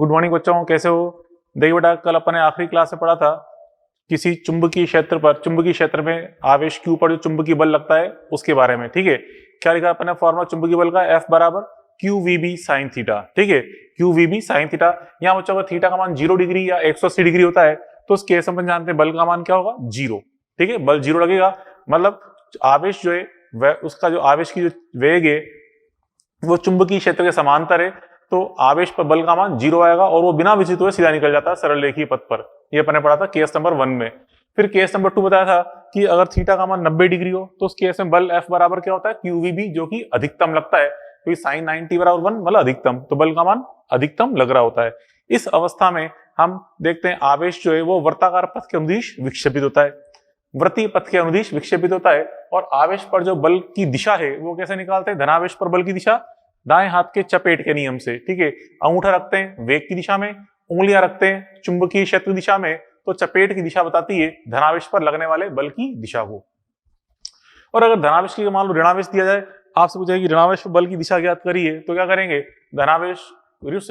Good morning बच्चों, कैसे हो? देखिए बेटा, कल अपन ने आखिरी क्लास में पढ़ा था किसी चुंबकीय क्षेत्र में आवेश Q पर जो चुंबकीय बल लगता है उसके बारे में। ठीक है, क्या लिखा अपन ने फॉर्मूला चुंबकीय बल का? F बराबर QVB साइन थीटा। ठीक है, QVB साइन थीटा। यहाँ बच्चों अगर थीटा का मान 0 डिग्री या 180 डिग्री होता है तो उस केस में अपन जानते हैं बल का मान क्या होगा? 0। ठीक है, बल 0 लगेगा, मतलब आवेश जो है उसका जो आवेश की जो वेग है वो चुंबकीय क्षेत्र के समांतर है, तो आवेश पर बल का मान 0 आएगा और वो बिना विचलित हुए सीधा निकल जाता है सरल रेखीय पथ पर। ये अपन ने पढ़ा था केस नंबर 1 में। फिर केस नंबर 2 बताया था कि अगर थीटा का मान 90 डिग्री हो तो उस केस में बल F बराबर क्या होता है? QVB, जो कि अधिकतम लगता है, क्योंकि साइन 90 बराबर 1 मतलब अधिकतम, तो बल का मान अधिकतम लग रहा होता है। इस अवस्था में हम देखते हैं आवेश जो है वो वर्ताकार पथ के अनुदिश विक्षेपित होता है, वृत्तीय पथ के अनुदिश विक्षेपित होता है। और आवेश पर जो बल की दिशा है वो कैसे निकालते हैं? धनावेश पर बल की दिशा दाएं हाथ के चपेट के नियम से। ठीक है, अंगूठा रखते हैं वेग की दिशा में, उंगलियां रखते हैं चुंबकीय क्षेत्र दिशा में, तो चपेट की दिशा बताती है धनावेश पर लगने वाले बल की दिशा को। और अगर धनावेश की मान लो ऋणावेश दिया जाए, आपसे पूछेगा कि ऋणावेश पर बल की दिशा ज्ञात करिए, तो क्या करेंगे? धनावेश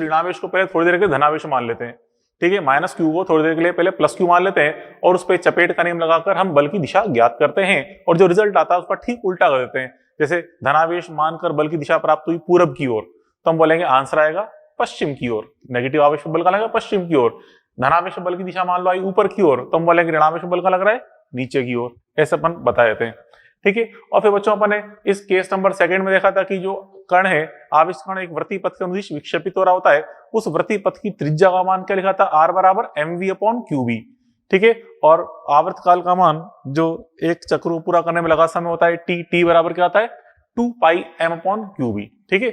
ऋणावेश को पहले थोड़ी देर के लिए धनावेश मान लेते हैं। ठीक है, माइनस क्यू को थोड़ी देर के लिए पहले प्लस क्यू मान लेते हैं और उस पर चपेट का नियम लगाकर हम बल की दिशा ज्ञात करते हैं और जो रिजल्ट आता है उसका ठीक उल्टा कर देते हैं। जैसे धनावेश मानकर बल की दिशा प्राप्त हुई पूरब की ओर, तो हम बोलेंगे आंसर आएगा पश्चिम की ओर। नेगेटिव आवेश पर बल का लगेगा पश्चिम की ओर। धनावेश बल की दिशा मान लो आई ऊपर की ओर, तो हम बोलेंगे ऋणावेश बल का लग रहा है नीचे की ओर। ऐसे अपन बता देते हैं। ठीक है, और फिर बच्चों अपन ने इस केस नंबर 2 में देखा था कि जो कण है, आवेश कण एक वृत्तीय पथ के अनुदिश विक्षेपित हो रहा होता है, उस वृत्तीय पथ की त्रिज्या का मान क्या लिखा था? R बराबर mv/qb। ठीक है, और आवर्तकाल का मान जो एक चक्र को पूरा करने में लगा समय होता है t बराबर क्या आता है? 2πm/qb। ठीक है,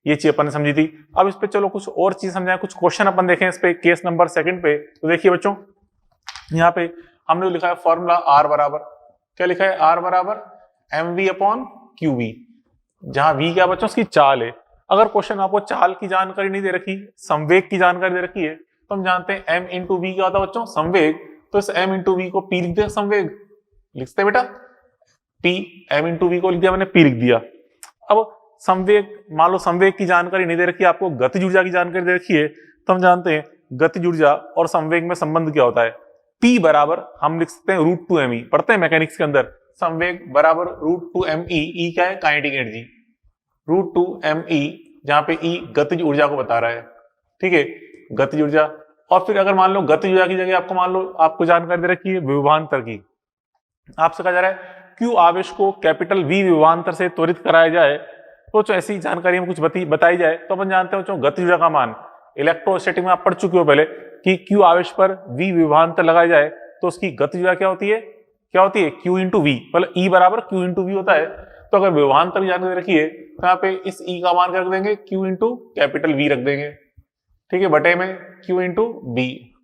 ये चीज अपन ने समझी थी। अब इस पे चलो कुछ और चीज समझाएं, कुछ क्वेश्चन अपन देखें इस पे केस नंबर 2 पे। तो देखिए बच्चों, यहाँ पे हमने लिखा है फॉर्मूला R बराबर क्या लिखा है? R बराबर mv/qb, जहां v क्या बच्चों? उसकी चाल है। अगर क्वेश्चन आपको चाल की जानकारी नहीं दे रखी, संवेग की जानकारी दे रखी है, तो हम जानते हैं m इंटू वी क्या होता है बच्चों? संवेग। तो इस m इंटू वी को p लिख दिया, संवेग लिखते बेटा p, m इंटू वी को लिख दिया मैंने, p लिख दिया। अब संवेग, मान लो संवेग की जानकारी नहीं दे रखी, आपको गतिज ऊर्जा की जानकारी दे रखी है, तो हम जानते हैं गतिज ऊर्जा और संवेग में संबंध क्या होता है? P बराबर हम लिख सकते हैं √2me, पढ़ते हैं मैकेनिक्स के अंदर, संवेग बराबर √2me, E क्या है? काइनेटिक एनर्जी, √2me, जहां पे E गतिज ऊर्जा को बता रहा है। ठीक है, गतिज ऊर्जा। और फिर अगर मान लो गतिज ऊर्जा की जगह आपको मान लो आपको जानकारी दे रखी है विभवांतर की, आपसे कहा जा रहा है Q आवेश को कैपिटल V विभवांतर से त्वरित कराया जाए, तो ऐसी जानकारी में कुछ बताई जाए, तो अपन जानते हैं गतिज ऊर्जा का मान, इलेक्ट्रोस्टैटिक में आप पढ़ चुके हो पहले कि Q आवेश पर V विभवांतर लगाया जाए तो उसकी गतिज ऊर्जा क्या होती है? क्या होती है? Q इंटू वी, मतलब E बराबर Q इंटू वी होता है। तो अगर विभवांतर की जानकारी रखी है तो यहाँ पे इस E का मान क्या रख देंगे? Q इंटू कैपिटल V रख देंगे। ठीक है, बटे में Q इंटू बी।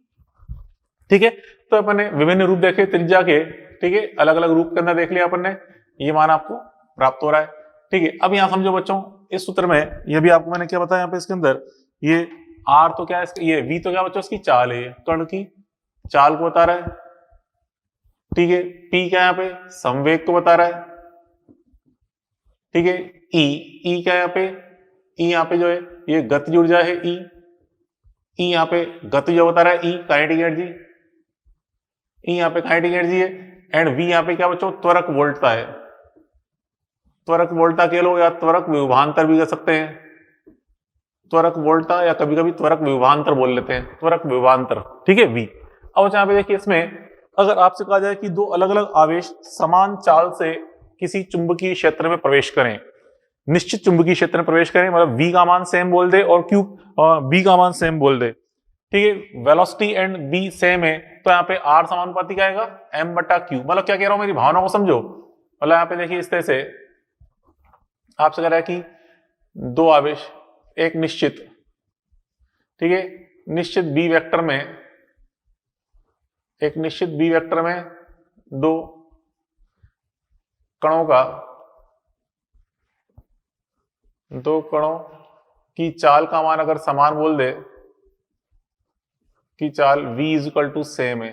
ठीक है, तो अपन ने विभिन्न रूप देखे त्रिज्या के। ठीक है, अलग अलग रूप के अंदर देख लिया अपन ने, ये मान आपको प्राप्त हो रहा है। ठीक है, अब यहाँ समझो बच्चों, इस सूत्र में ये भी आपको मैंने क्या बताया यहाँ पे इसके अंदर, ये R तो क्या है, ये V तो क्या बच्चों? उसकी चाल है, कण की चाल को बता रहा है। ठीक है, P क्या यहाँ पे? संवेग को बता रहा है। ठीक है, E क्या यहाँ पे? E यहाँ पे जो है ये गतिज ऊर्जा है, E यहाँ पे गतिज बता रहा है, E काइनेटिक एनर्जी, E यहाँ पे काइनेटिक एनर्जी है। एंड V यहाँ पे क्या बच्चों? त्वरक वोल्टता है। त्वरक वोल्टता कह लो या त्वरक विभवांतर भी कह सकते हैं, त्वरक वोल्टता या कभी कभी त्वरक विभवांतर बोल लेते हैं, त्वरक विभवांतर। ठीक है, V। अब यहाँ पे देखिए, इसमें अगर आपसे कहा जाए कि दो अलग अलग आवेश समान चाल से किसी चुंबकीय क्षेत्र में प्रवेश करें, निश्चित चुंबकीय क्षेत्र में प्रवेश करें, मतलब V का मान सेम बोल दे और B का मान सेम बोल दे। ठीक है, वेलोसिटी एंड B सेम है, तो यहाँ पे R समानुपाती क्या आएगा? m/q। मतलब क्या कह रहा हूं, मेरी भावना को समझो। मतलब यहाँ पे देखिए इस तरह से आपसे कह रहा है कि दो आवेश एक निश्चित, ठीक है, निश्चित B वेक्टर में, एक निश्चित B वेक्टर में दो कणों की चाल का मान अगर समान बोल दे कि चाल v इक्वल टू सेम है,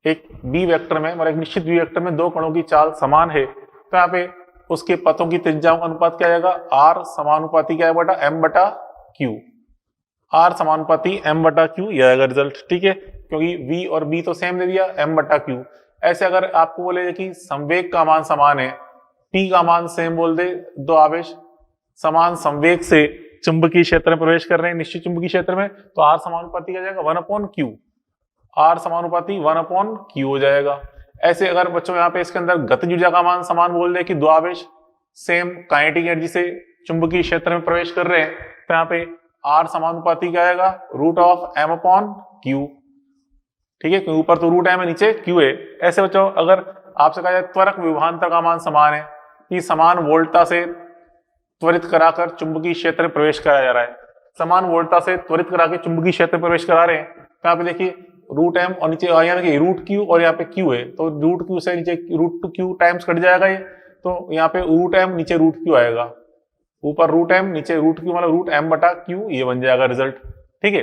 एक B वेक्टर में, मतलब एक निश्चित B वेक्टर में दो कणों की चाल समान है, तो यहाँ पे उसके पथों की त्रिज्याओं का अनुपात क्या आएगा? R समानुपाती क्या है बेटा? m/q। R समानुपाती m बटा क्यू, यह आएगा रिजल्ट। ठीक है, क्योंकि v और b तो सेम दे दिया, m बटा क्यू। ऐसे अगर आपको बोले कि संवेग का मान समान है, p का मान सेम बोल दे, दो आवेश समान संवेग से चुंबकीय क्षेत्र में प्रवेश कर रहे हैं निश्चित चुंबकीय क्षेत्र में, तो R समानुपाती क्या जाएगा 1/q, R समानुपाती 1/q हो जाएगा। ऐसे अगर बच्चों यहाँ पे इसके अंदर गतिज ऊर्जा का मान समान बोल दे कि दो आवेश सेम काइनेटिक एनर्जी से चुंबकीय क्षेत्र में प्रवेश कर रहे हैं, तो यहाँ पे R समानुपाती क्या आएगा √m/q। ठीक है, क्योंकि ऊपर तो √m है, नीचे q है। ऐसे बच्चों अगर आपसे कहा जाए त्वरक विभवांतर का मान समान है, कि समान वोल्टता से त्वरित कराकर चुंबकीय क्षेत्र में प्रवेश कराया जा रहा है, समान वोल्टता से त्वरित करा के चुंबकीय क्षेत्र में प्रवेश करा रहे हैं, तो यहाँ पे देखिए √m और नीचे यहाँ देखिए √q और यहाँ पे q है, तो √q से नीचे √2q टाइम्स कट जाएगा ये, तो यहाँ पे √m नीचे √q आएगा, ऊपर √m नीचे √q मतलब √m/q, ये बन जाएगा रिजल्ट। ठीक है,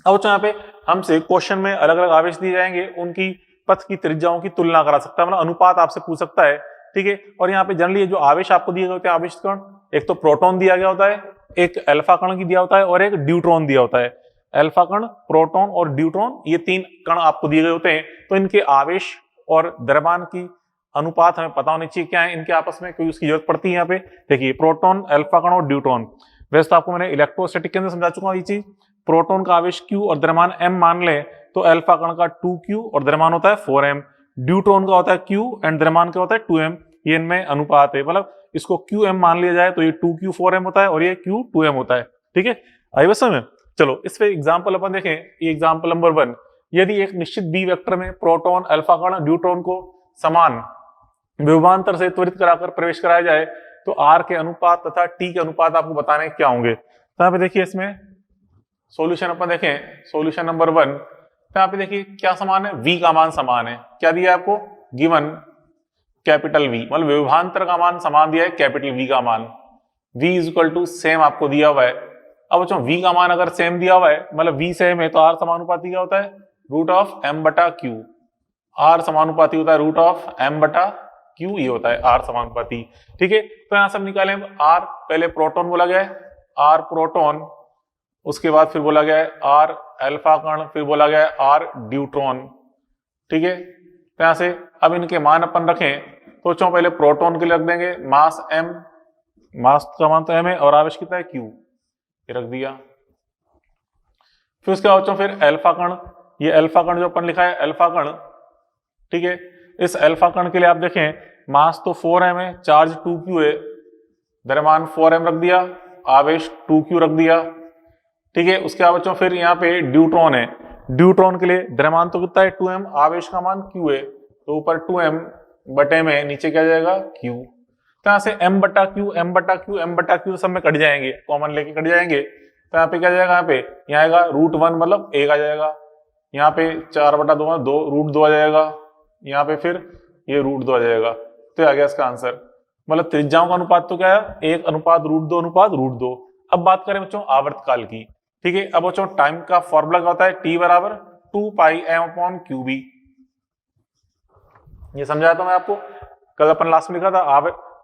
अब यहाँ पे हमसे क्वेश्चन में अलग अलग आवेश दिए जाएंगे, उनकी पथ की त्रिज्याओं की तुलना करा सकता है, मतलब अनुपात आपसे पूछ सकता है। ठीक है, और यहाँ पे जनरली जो आवेश आपको दिए गए होते हैं आवेश कण, एक तो प्रोटॉन दिया गया होता है, एक अल्फा कण की दिया होता है और एक ड्यूट्रॉन दिया होता है। अल्फा कण, प्रोटॉन और ड्यूट्रॉन, ये तीन कण आपको दिए गए होते हैं, तो इनके आवेश और द्रव्यमान की अनुपात हमें पता होनी चाहिए क्या है इनके आपस में, क्योंकि उसकी जरूरत पड़ती है। यहाँ पे देखिए प्रोटॉन, अल्फा कण और ड्यूट्रॉन, वैसे तो आपको मैंने इलेक्ट्रोस्टैटिक के अंदर समझा चुका हूँ ये चीज। प्रोटॉन का आवेश q और द्रव्यमान m मान ले, तो अल्फा कण का 2q और द्रव्यमान होता है 4m, ड्यूट्रॉन का होता है q एंड द्रव्यमान का होता है 2m, ये इनमें अनुपात है, मतलब इसको qm मान लिया जाए तो ये 2q 4m होता है और ये q 2m होता है। ठीक है, आई बस में। चलो इस पे एग्जांपल अपन देखें, ये एग्जांपल नंबर 1, यदि एक निश्चित बी वेक्टर में प्रोटॉन, अल्फा कण, ड्यूट्रॉन को समान विभवांतर से त्वरित कराकर प्रवेश कराया जाए, तो r के अनुपात तथा t के अनुपात आपको बताने क्या होंगे। तो यहाँ पे देखिए इसमें सॉल्यूशन अपन देखें, सॉल्यूशन नंबर 1, तो यहाँ पे देखिए क्या समान है, v का मान समान है, क्या दिया है आपको, गिवन कैपिटल V, मतलब विभवांतर का मान समान दिया है, कैपिटल V का मान, v is equal to same आपको दिया हुआ है। अब बच्चों v का मान अगर सेम दिया हुआ है, मतलब v सेम है, तो r समानुपाती क्या होता है √m/q, r समानुपाती होता है √m/q, ये होता है r समानुपाती। ठीक है, तो यहां सब निकाले, r पहले प्रोटॉन बोला गया है, r प्रोटॉन, उसके बाद फिर बोला गया है r अल्फा कण, फिर बोला गया है r ड्यूट्रॉन। ठीक है, तो यहां से अब इनके मान अपन रखें, तो बच्चों पहले प्रोटॉन के लिए रख देंगे मास m, मास का मान तो m है और आवेश कितना है q, ये रख दिया। फिर उसके बाद बच्चों फिर अल्फा कण, ये अल्फा कण जो अपन लिखा है अल्फा कण, ठीक है, इस अल्फा कण के लिए आप देखें मास तो 4m है, चार्ज 2q है, द्रव्यमान 4m रख दिया, आवेश 2q रख दिया। ठीक है, उसके बाद बच्चों फिर यहाँ पे ड्यूट्रॉन है, ड्यूट्रॉन के लिए द्रव्यमान तो कितना है 2m, आवेश का मान q है, तो ऊपर 2m बटे में नीचे क्या जाएगा q, तो यहाँ से m/q m/q m/q सब में कट जाएंगे, कॉमन लेके कट जाएंगे, तो यहाँ पे क्या जाएगा, यहाँ आएगा √1 मतलब 1 आ जाएगा, यहाँ पे 4/2 √2 आ जाएगा, यहाँ पे फिर ये √2 आ जाएगा, तो आ गया इसका आंसर। मतलब त्रिज्याओं का अनुपात तो क्या है 1:√2:√2। अब बात करें बच्चों आवर्तकाल की। ठीक है, अब बच्चों टाइम का फॉर्मूला क्या होता है, T बराबर 2πm/qb, ये समझाया था मैं आपको, कल अपन लास्ट में लिखा था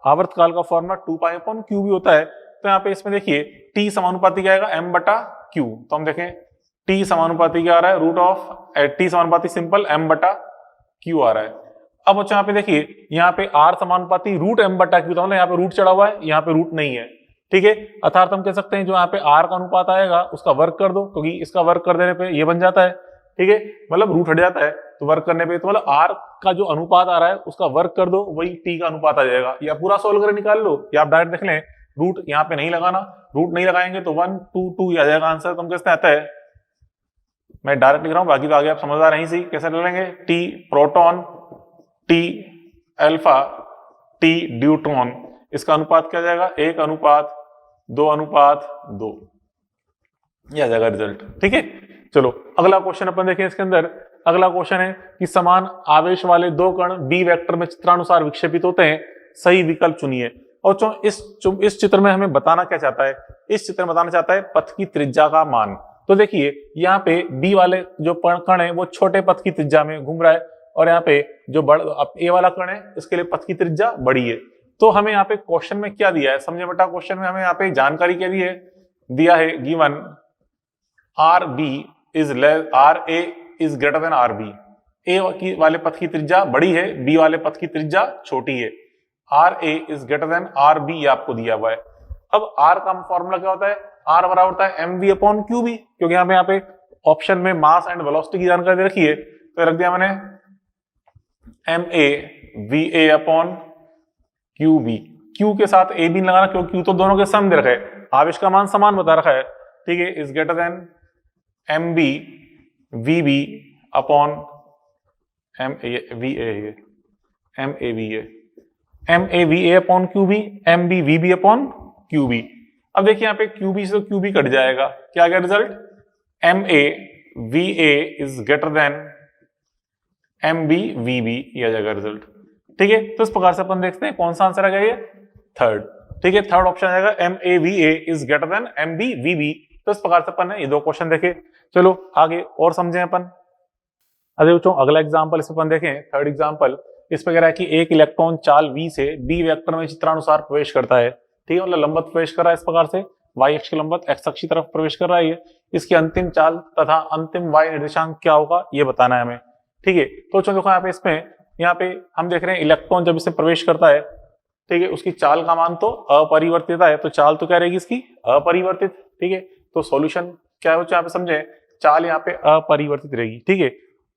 आवर्तकाल का फॉर्मूला 2πm/qb होता है। तो यहाँ पे इसमें देखिए T समानुपाती क्या आएगा m/q, तो हम देखें T समानुपाती क्या आ रहा है T समानुपाती सिंपल m/q आ रहा है। अब बच्चों यहाँ पे देखिए यहाँ पे R समानुपाती √m/q, तो मतलब यहाँ पे रूट चढ़ा हुआ है, यहाँ पे रूट नहीं है। ठीक है, अर्थात हम कह सकते हैं जो यहाँ पे R का अनुपात आएगा उसका वर्ग कर दो, क्योंकि इसका वर्ग कर देने पे ये बन जाता है। ठीक है, मतलब रूट हट जाता है, तो वर्ग करने पे तो मतलब R का जो अनुपात आ रहा है उसका वर्ग कर दो, वही T का अनुपात आ जाएगा, या पूरा सोल्व करके निकाल लो, या आप डायरेक्ट देख लें, रूट यहाँ पे नहीं लगाना, रूट नहीं लगाएंगे तो 1 2 2 आ जाएगा आंसर। तो हम कैसे आता है, मैं डायरेक्ट लिख रहा हूँ, बाकी तो आगे आप समझदार नहीं सी, कैसे ले लेंगे, T proton, T alpha, T deuteron, इसका अनुपात क्या जाएगा 1:2:2, ये आ जाएगा रिजल्ट। ठीक है, चलो अगला क्वेश्चन अपन देखें। इसके अंदर अगला क्वेश्चन है कि समान आवेश वाले दो कण बी वेक्टर में चित्रानुसार विक्षेपित होते हैं, सही विकल्प चुनिए। और इस चित्र में हमें बताना क्या चाहता है, इस चित्र में बताना चाहता है पथ की त्रिज्या का मान। तो देखिए यहाँ पे बी वाले जो कण है वो छोटे पथ की त्रिज्या में घूम रहा है, और यहाँ पे जो ए वाला कण है इसके लिए पथ की त्रिज्या बड़ी है। तो हमें यहाँ पे क्वेश्चन में क्या दिया है, समझे बेटा, क्वेश्चन में हमें यहाँ पे जानकारी क्या दी है, दिया है given R B is less, R A is greater than R B, A वाले पथ की त्रिज्या बड़ी है, बी वाले पथ की त्रिज्या छोटी है, R A is greater than R B, ये आपको दिया हुआ है। अब आर का फॉर्मूला क्या होता है, आर बराबर होता है M V upon Q B, क्योंकि यहाँ पे ऑप्शन में मास एंड वेलोसिटी की जानकारी रखी है, तो रख दिया मैंने M A V A upon Q B, Q के साथ ए बी लगाना, क्योंकि क्यू तो दोनों के सम दे रखा है, आवेश का मान समान बता रखा है, ठीक है, is greater than M B V B upon M A V A, M A V A, M A V A upon Q B, M B V B upon Q B. अब देखिए यहाँ पे क्यू बी से तो Q B cut जाएगा, क्या आ गया result, M A V A is greater than M B V B, ये आ जाएगा रिजल्ट, ठीक है। तो इस प्रकार से अपन देखते हैं कौन सा आंसर आ गया, ये थर्ड, ठीक है, थर्ड ऑप्शन आएगा M A V A is greater than M B V B. तो इस प्रकार से अपन ने ये दो क्वेश्चन देखे, चलो आगे और समझें अपन। अरे बच्चों अगला एग्जांपल इस पे अपन देखें, थर्ड एग्जांपल, इस पे कह रहा है कि एक इलेक्ट्रॉन चाल v से b वेक्टर में चित्रानुसार प्रवेश करता है, ठीक है, मतलब लंबवत प्रवेश कर रहा है, इस प्रकार से y अक्ष के लंबवत x अक्ष की तरफ प्रवेश कर रहा है, इसकी अंतिम चाल तथा अंतिम y निर्देशांक क्या होगा ये बताना है हमें, ठीक है। तो चलो देखो यहाँ पे हम देख रहे हैं इलेक्ट्रॉन जब इसे प्रवेश करता है, ठीक है, उसकी चाल का मान तो अपरिवर्तित है, तो चाल तो क्या रहेगी इसकी अपरिवर्तित, ठीक है। तो सॉल्यूशन क्या है यहाँ पे समझे, चाल यहाँ पे अपरिवर्तित रहेगी, ठीक है।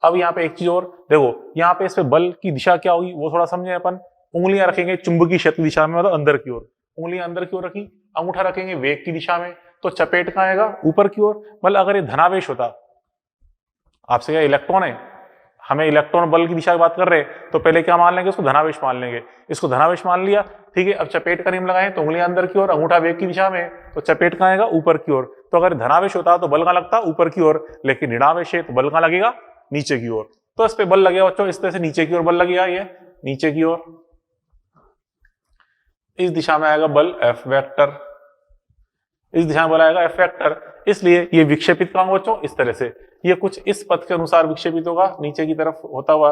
अब यहाँ पे एक चीज और देखो, यहाँ पे इस पे बल की दिशा क्या होगी वो थोड़ा समझे अपन, उंगलियां रखेंगे चुंबकीय क्षेत्र दिशा में, मतलब अंदर की ओर, उंगलियां अंदर की ओर रखी, अंगूठा रखेंगे वेग की दिशा में, तो चपेट कहाँ आएगा ऊपर की ओर, मतलब अगर ये धनावेश होता, आपसे क्या इलेक्ट्रॉन है, हमें इलेक्ट्रॉन बल की दिशा की बात कर रहे हैं, तो पहले क्या मान लेंगे, उसको धनावेश मान लेंगे, इसको धनावेश मान लिया, ठीक है। अब चपेट का नियम लगाएं तो उंगलियां अंदर की ओर, अंगूठा वेग की दिशा में, तो चपेट कहाँ आएगा ऊपर की ओर, तो अगर धनावेश होता तो बल कहाँ लगता ऊपर की ओर, लेकिन ऋणावेश है तो बल कहाँ लगेगा नीचे की ओर, तो इस पे बल लगेगा बच्चों इस तरह से नीचे की ओर बल लगेगा, ये नीचे की ओर, इस दिशा में आएगा बल एफ वेक्टर, इस दिशा में बल आएगा एफ वेक्टर, इसलिए ये विक्षेपित कहाँ होगा बच्चों इस तरह से, ये कुछ इस पथ के अनुसार विक्षेपित होगा, नीचे की तरफ होता हुआ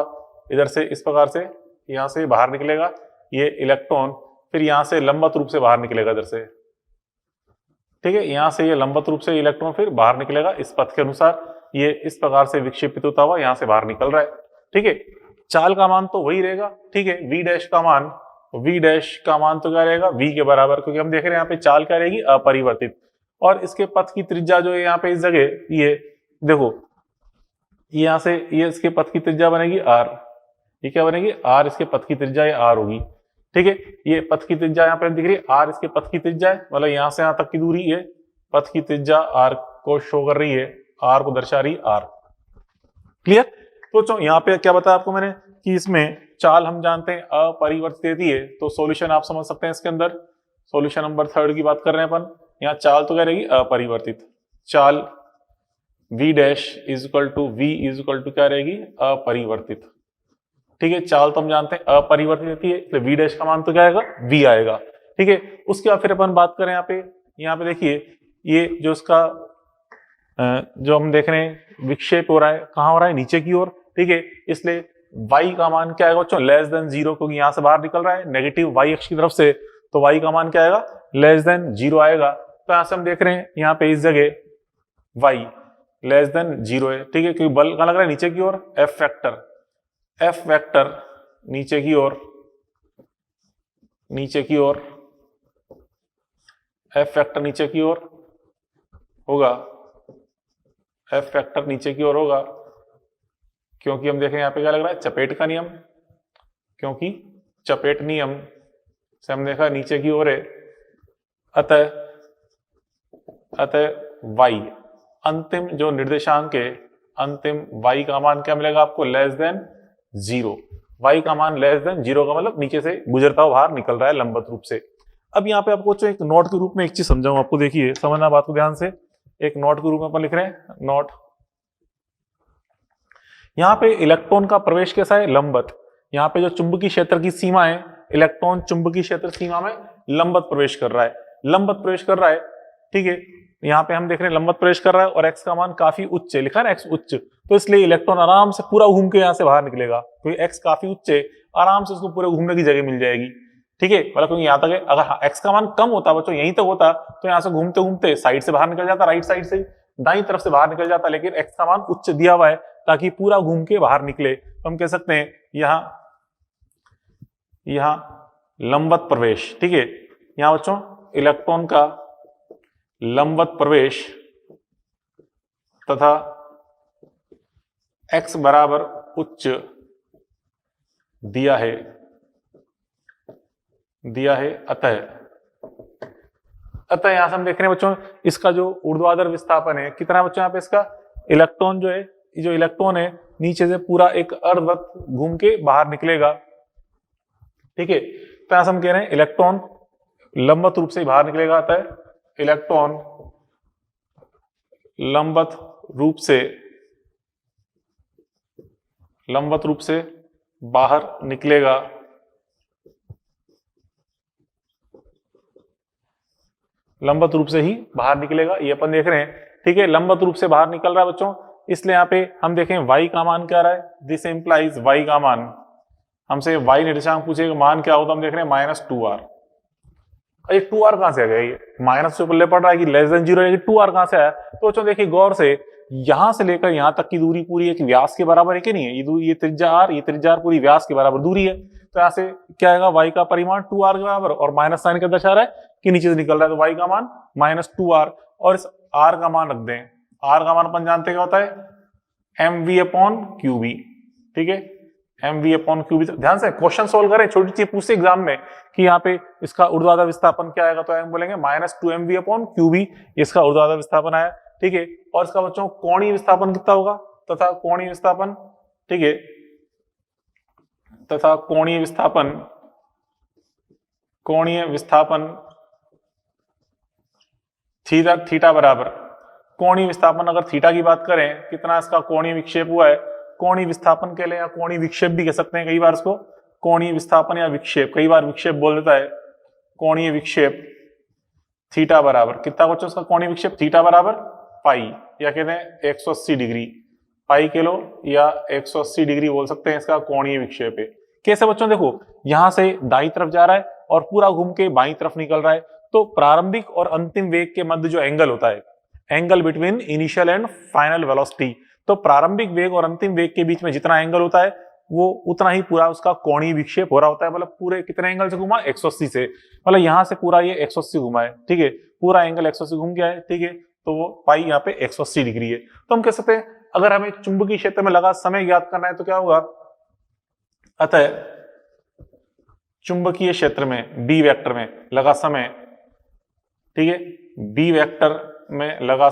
इधर से इस प्रकार से यहां से बाहर निकलेगा ये इलेक्ट्रॉन, फिर यहां से लंबवत रूप से बाहर निकलेगा इधर से, ठीक है, यहां से ये लंबवत रूप से इलेक्ट्रॉन फिर बाहर निकलेगा इस पथ के अनुसार, ये इस प्रकार से विक्षेपित होता हुआ यहां से बाहर निकल रहा है, ठीक है। चाल का मान तो वही रहेगा, ठीक है, v डैश का मान, v डैश का मान तो क्या रहेगा v के बराबर, क्योंकि हम देख रहे हैं यहाँ पे चाल क्या रहेगी अपरिवर्तित, और इसके पथ की त्रिज्या जो है यहाँ पे इस जगह ये देखो, यहाँ से ये इसके पथ की त्रिज्या बनेगी r, ये क्या बनेगी r, इसके पथ की त्रिज्या ये r होगी, ठीक है, ये पथ की त्रिज्या यहाँ पे दिख रही है r, इसके पथ की त्रिज्या है, मतलब यहाँ से यहाँ तक की दूरी ये पथ की त्रिज्या r को शो कर रही है, r को दर्शा रही r, क्लियर। तो यहाँ पे क्या बताया आपको मैंने कि इसमें चाल हम जानते हैं अपरिवर्तित देती है, तो सॉल्यूशन आप समझ सकते हैं इसके अंदर, सॉल्यूशन नंबर थर्ड की बात कर रहे हैं अपन, यहाँ चाल तो क्या रहेगी अपरिवर्तित, चाल v dash is equal to v is equal to क्या रहेगी अपरिवर्तित, ठीक है, चाल तो हम जानते हैं अपरिवर्तित रहती है, इसलिए v डैश का मान तो क्या आएगा v आएगा, ठीक है। उसके बाद फिर अपन बात करें यहाँ पे देखिए ये जो इसका जो हम देख रहे हैं विक्षेप हो रहा है, कहाँ हो रहा है नीचे की ओर, ठीक है, इसलिए y का मान क्या आएगा बच्चों लेस देन 0, क्योंकि यहाँ से बाहर निकल रहा है नेगेटिव y अक्ष की तरफ से, तो y का मान क्या आएगा लेस देन 0 आएगा, तो यहाँ से हम देख रहे हैं यहाँ पे इस जगह y लेस देन 0 है, ठीक है, क्योंकि बल कहाँ लग रहा है नीचे की ओर, f वेक्टर नीचे की ओर, नीचे की ओर, f वेक्टर नीचे की ओर होगा, f वेक्टर नीचे की ओर होगा, क्योंकि हम देखें यहाँ पे क्या लग रहा है चपेट का नियम, क्योंकि चपेट नियम से हम देखा नीचे की ओर है, अतः y अंतिम जो निर्देशांक है, अंतिम y का मान क्या मिलेगा आपको लेस देन 0, y का मान लेस देन 0 का मतलब नीचे से गुजरता हुआ बाहर निकल रहा है लंबवत रूप से। अब यहाँ पे आपको एक नोट के रूप में एक चीज समझाऊं आपको, देखिए समझना बात को ध्यान से, एक नोट के रूप में अपन लिख रहे हैं नोट, यहाँ पे इलेक्ट्रॉन का प्रवेश कैसा है लंबवत, यहाँ पे जो चुंबकीय क्षेत्र की सीमा है, इलेक्ट्रॉन चुंबकीय क्षेत्र सीमा में लंबवत प्रवेश कर रहा है, लंबवत प्रवेश कर रहा है, ठीक है, यहाँ पे हम देख रहे हैं लंबवत प्रवेश कर रहा है, और x का मान काफी उच्च है, लिखा है x उच्च, तो इसलिए इलेक्ट्रॉन आराम से पूरा घूम के यहाँ से बाहर निकलेगा, क्योंकि x काफी उच्च है, आराम से उसको पूरे घूमने की जगह मिल जाएगी, ठीक है, मतलब क्योंकि यहाँ तक है, अगर x का मान कम होता बच्चों यहीं तक होता, तो यहाँ से घूमते घूमते साइड से बाहर निकल जाता राइट साइड से, दाईं तरफ से बाहर निकल जाता है, लेकिन x का मान उच्च दिया हुआ है ताकि पूरा घूम के बाहर निकले। तो हम कह सकते हैं यहां लंबवत प्रवेश, ठीक है, यहां बच्चों इलेक्ट्रॉन का लंबवत प्रवेश तथा x बराबर उच्च दिया है अतः यहां से हम देख रहे हैं बच्चों इसका जो ऊर्ध्वाधर विस्थापन है कितना है बच्चों, यहाँ पे इसका इलेक्ट्रॉन जो इलेक्ट्रॉन है नीचे से पूरा एक अर्धवृत्त घूम के बाहर निकलेगा, ठीक है। तो यहां से हम कह रहे हैं इलेक्ट्रॉन लंबवत रूप से बाहर निकलेगा, अतः इलेक्ट्रॉन लंबवत रूप से बाहर निकलेगा, लंबवत रूप से ही बाहर निकलेगा, ये अपन देख रहे हैं, ठीक है। लंबवत रूप से बाहर निकल रहा है बच्चों, इसलिए यहाँ पे हम देखें y का मान क्या रहा है, दिस इंप्लाइज y का मान, हमसे y निर्देशांक पूछेगा मान क्या होता, हम देख रहे हैं -2r। ये 2r कहां से आ गया, ये माइनस से ऊपर ले पड़ रहा है कि लेस देन 0, लेकिन 2r कहां से आया। तो बच्चों देखिए गौर से, यहां से लेकर यहां तक की दूरी पूरी एक व्यास के बराबर है कि नहीं है, ये त्रिज्या r, ये त्रिज्या r पूरी व्यास के बराबर दूरी है। तो यहाँ से क्या आएगा, y का परिमाण 2r के बराबर, और माइनस साइन का दर्शा रहा है कि नीचे से निकल रहा है, तो y का मान -2r, और इस r का मान रख दें। r का मान अपन जानते क्या होता है, mv/qb, ठीक है, mv/qb। ध्यान से क्वेश्चन सोल्व करें, छोटी चीज पूछते एग्जाम में कि यहाँ पे इसका ऊर्ध्वाधर विस्थापन क्या आएगा, तो हम बोलेंगे -2mv/qb, इसका ऊर्ध्वाधर विस्थापन आया, ठीक है। और इसका बच्चों कोणीय विस्थापन कितना होगा, तथा कोणीय विस्थापन, ठीक है, तथा कोणीय विस्थापन थीटा बराबर, कोणीय विस्थापन अगर थीटा की बात करें, कितना इसका कोणीय विक्षेप हुआ है, कोणीय विस्थापन के लिए या कोणीय विक्षेप भी कह सकते हैं, कई बार इसको कोणीय विस्थापन या विक्षेप, कई बार विक्षेप बोल देता है, कोणीय विक्षेप थीटा बराबर कितना बच्चों, इसका कोणीय विक्षेप थीटा बराबर पाई, या कहते हैं 180 डिग्री, पाई किलो या 180 डिग्री बोल सकते हैं, इसका कोणीय विक्षेप है। कैसे बच्चों, देखो यहां से दाईं तरफ जा रहा है और पूरा घूम के बाईं तरफ निकल रहा है, तो प्रारंभिक और अंतिम वेग के मध्य जो एंगल होता है, angle between initial and final velocity, तो प्रारंभिक वेग और अंतिम वेग के बीच में जितना एंगल होता है वो उतना ही पूरा उसका कोणीय विक्षेप हो रहा होता है। मतलब पूरे कितने एंगल से घुमा, 180 से, मतलब यहां से पूरा ये 180 घुमा है, ठीक है, पूरा एंगल 180 घूम गया है, ठीक है, तो वो पाई यहाँ पे 180 डिग्री है। तो हम कह सकते हैं अगर हमें चुंबकीय क्षेत्र में लगा समय ज्ञात करना है तो क्या होगा, अतः चुंबकीय क्षेत्र में बी वेक्टर में लगा समय, ठीक है, बी वेक्टर में लगा